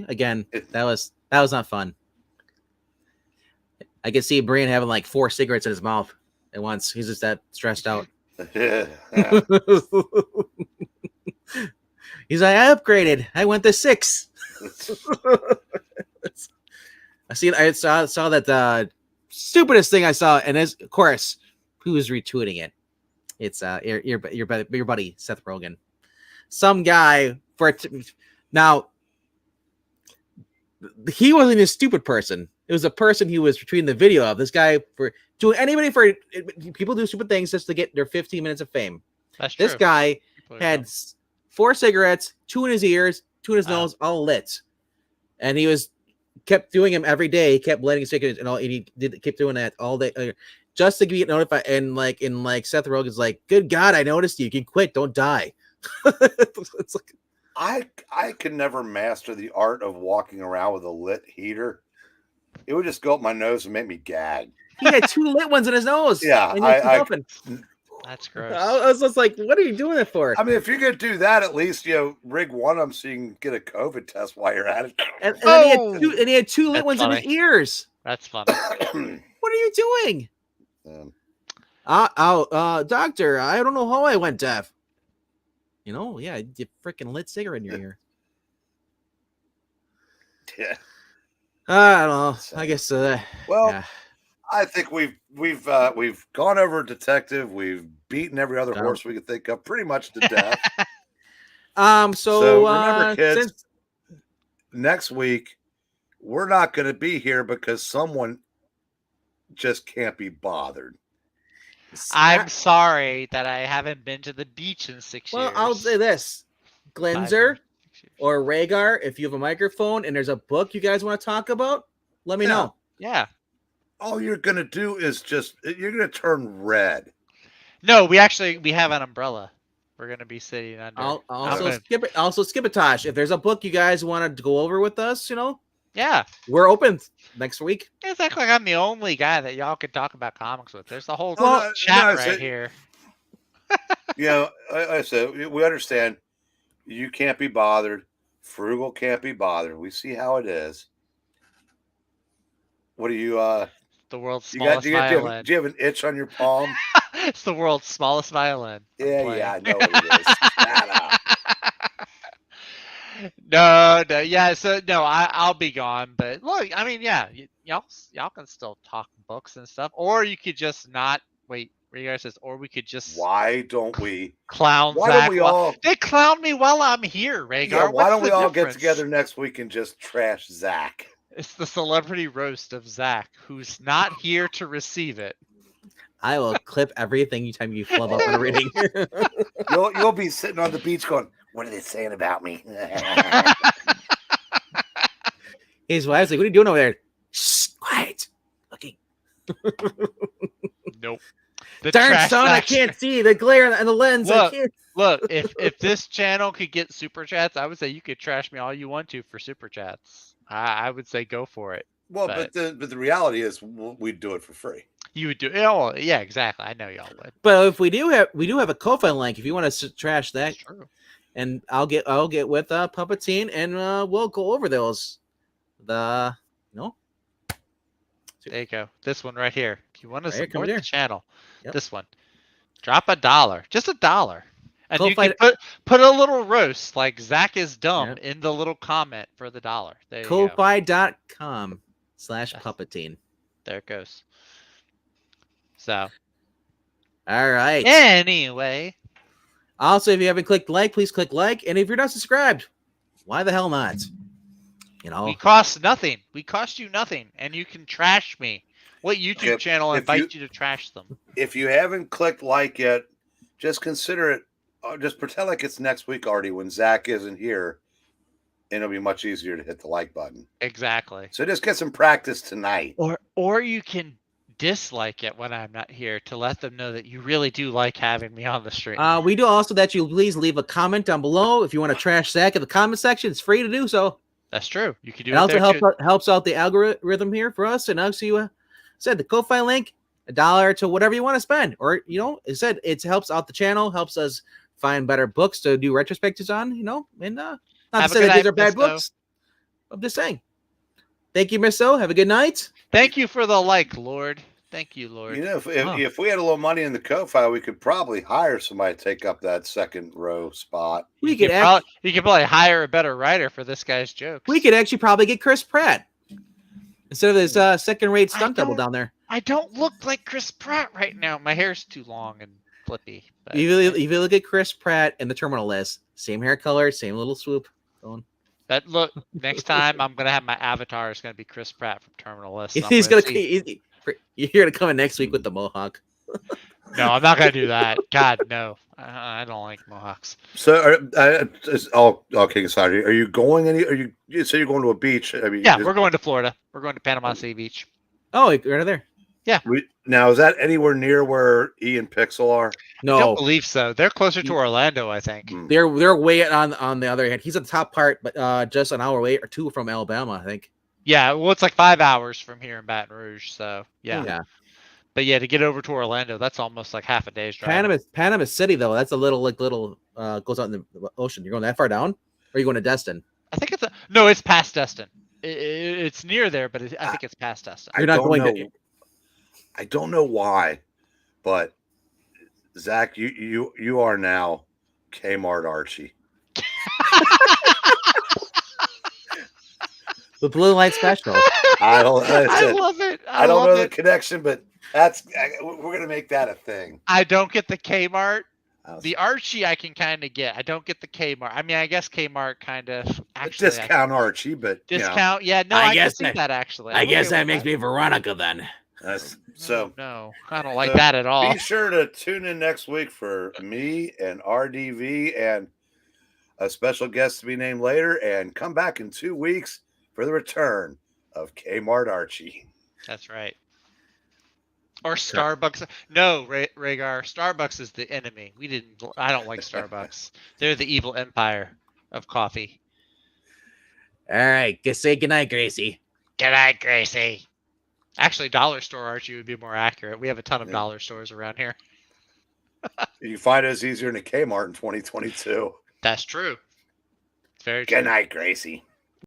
again. That was not fun. I can see Brian having like 4 cigarettes in his mouth at once. He's just that stressed out. He's like, I upgraded. I went to 6. I saw that stupidest thing I saw, and of course, who's retweeting it? It's your buddy Seth Rogen. Some guy now. He wasn't a stupid person. It was a person he was retweeting the video of. This guy for doing people do stupid things just to get their 15 minutes of fame. That's true. This guy had 4 cigarettes, 2 in his ears, 2 in his nose, all lit, and he kept doing them every day. He kept lighting cigarettes and all. And he kept doing that all day, just to get notified. And like Seth Rogen's like, "Good God, I noticed you. You can quit. Don't die." It's like I could never master the art of walking around with a lit heater. It would just go up my nose and make me gag. He had 2 lit ones in his nose. Yeah, that's gross. I was just like, "What are you doing it for?" I mean, if you're gonna do that, at least rig one of them so you can get a COVID test while you're at it. And he had 2 lit ones in his ears. That's funny. What are you doing? Doctor, I don't know how I went deaf. Yeah, you freaking lit cigarette in your ear. Yeah. I don't know. I guess. Yeah. I think we've gone over Detective. We've beaten every other horse we could think of, pretty much to death. So remember, kids, next week we're not going to be here because someone just can't be bothered. I'm sorry that I haven't been to the beach in 6 years. Well, I'll say this. Glenzer or Rhaegar, if you have a microphone and there's a book you guys want to talk about, let me know. Yeah. all you're gonna do is you're gonna turn red. No, we have an umbrella. We're gonna be sitting under. I'll I'm also gonna- skip it. Also, Skipitosh. If there's a book you guys want to go over with us, yeah. we're open next week. It's act like I'm the only guy that y'all can talk about comics with. There's the whole Well, chat no, right here. I said we understand. You can't be bothered. Frugal can't be bothered. We see how it is. What do you? The world's You got? smallest violin. Do you have an itch on your palm? It's the world's smallest violin. Yeah, I know what it is. Shut up. No, yeah. So no, I'll be gone. But look, I mean, yeah, y'all can still talk books and stuff, or you could just not wait. What you guys says, or we could just Why don't we clown Why Zach? don't we all? They clown me while I'm here, Rhaegar. Yeah, why What's don't we the all get difference? together next week and just trash Zach? It's the celebrity roast of Zach, who's not here to receive it. I will clip everything anytime you flub up in a reading. You'll be sitting on the beach going, "What are they saying about me?" His wife's like, "What are you doing over there?" Shh, quiet. Looking. Nope. The Darn trash son, I action. can't see the glare and the lens. I Look. can't. Look, if this channel could get super chats, I would say you could trash me all you want to for super chats. I would say go for it. Well, but the reality is we'd do it for free. You would do it. Oh, yeah, exactly. I know y'all would. But if we do have a Ko-fi link, if you want to trash that, That's true. and I'll get with Puppetine and we'll go over those. There you go. This one right here. If you want to Right, support the channel, Yep. this one. Drop $1. Just $1. And you Ko-fi- can put a little roast like Zach is dumb Yep. in the little comment for the $1. There you go. Ko-fi.com/Puppetine. There it goes. So All right. anyway, Also, if you haven't clicked like, please click like. And if you're not subscribed, why the hell not? we cost nothing. We cost you nothing, and you can trash me. What YouTube channel invites you to trash them? If you haven't clicked like yet, just consider it. Just pretend like it's next week already when Zach isn't here, and it'll be much easier to hit the like button. Exactly. So just get some practice tonight. Or you can dislike it when I'm not here to let them know that you really do like having me on the stream. We do also that you please leave a comment down below if you want to trash Zach in the comment section. It's free to do so. That's true. You can do It it. also there helps out the algorithm here for us. And also, you said the Ko-fi link, $1 to whatever you want to spend, or it said it helps out the channel, helps us find better books to do retrospectives on. And not to say that these are bad books. I'm just saying. Thank you, Miss O. Have a good night. Thank you for the like, Lord. Thank you, Lord. If we had a little money in the Ko-fi, we could probably hire somebody to take up that second row spot. You could probably hire a better writer for this guy's jokes. We could actually probably get Chris Pratt instead of this second-rate stunt double down there. I don't look like Chris Pratt right now. My hair's too long and flippy. But If you look at Chris Pratt in the terminal list, same hair color, same little swoop going. Look, next time I'm gonna have my avatar is gonna be Chris Pratt from Terminal List. You're gonna come in next week with the mohawk. No, I'm not gonna do that. God, no. I don't like mohawks. So, all kidding aside, are you going you say you're going to a beach? I mean, Yeah, we're going to Florida. We're going to Panama City Beach. Oh, right there. Yeah. Now, is that anywhere near where E and Pixel are? I don't No, believe so. They're closer to Orlando, I think. they're way on the other hand. He's at the top part, but just an hour away or two from Alabama, I think. Yeah, well, it's like 5 hours from here in Baton Rouge. So yeah. Yeah. But yeah, to get over to Orlando, that's almost like half a day's drive. Panama City though. That's a little goes out in the ocean. You're going that far down, or are you going to Destin? I think it's past Destin. It's near there, but I think it's past Destin. You're not going to. I don't know why, but Zach, you are now Kmart Archie. The blue light special. I love it. I don't know the connection, but we're gonna make that a thing. I don't get the Kmart. The Archie I can kind of get. I don't get the Kmart. I mean, I guess Kmart kind of actually discount Archie, but discount. Yeah, no, I guess can see that actually. I guess that makes me Veronica then. No, I don't like that at all. Be sure to tune in next week for me and RDV and a special guest to be named later, and come back in 2 weeks for the return of Kmart Archie. That's right. Or Starbucks. No, Rhaegar. Starbucks is the enemy. I don't like Starbucks. They're the evil empire of coffee. All right, say goodnight, Gracie. Good night, Gracie. Actually, dollar store Archie would be more accurate. We have a ton of Yeah. dollar stores around here. You find it as easier than a Kmart in 2022. That's true. It's very Good true. night, Gracie.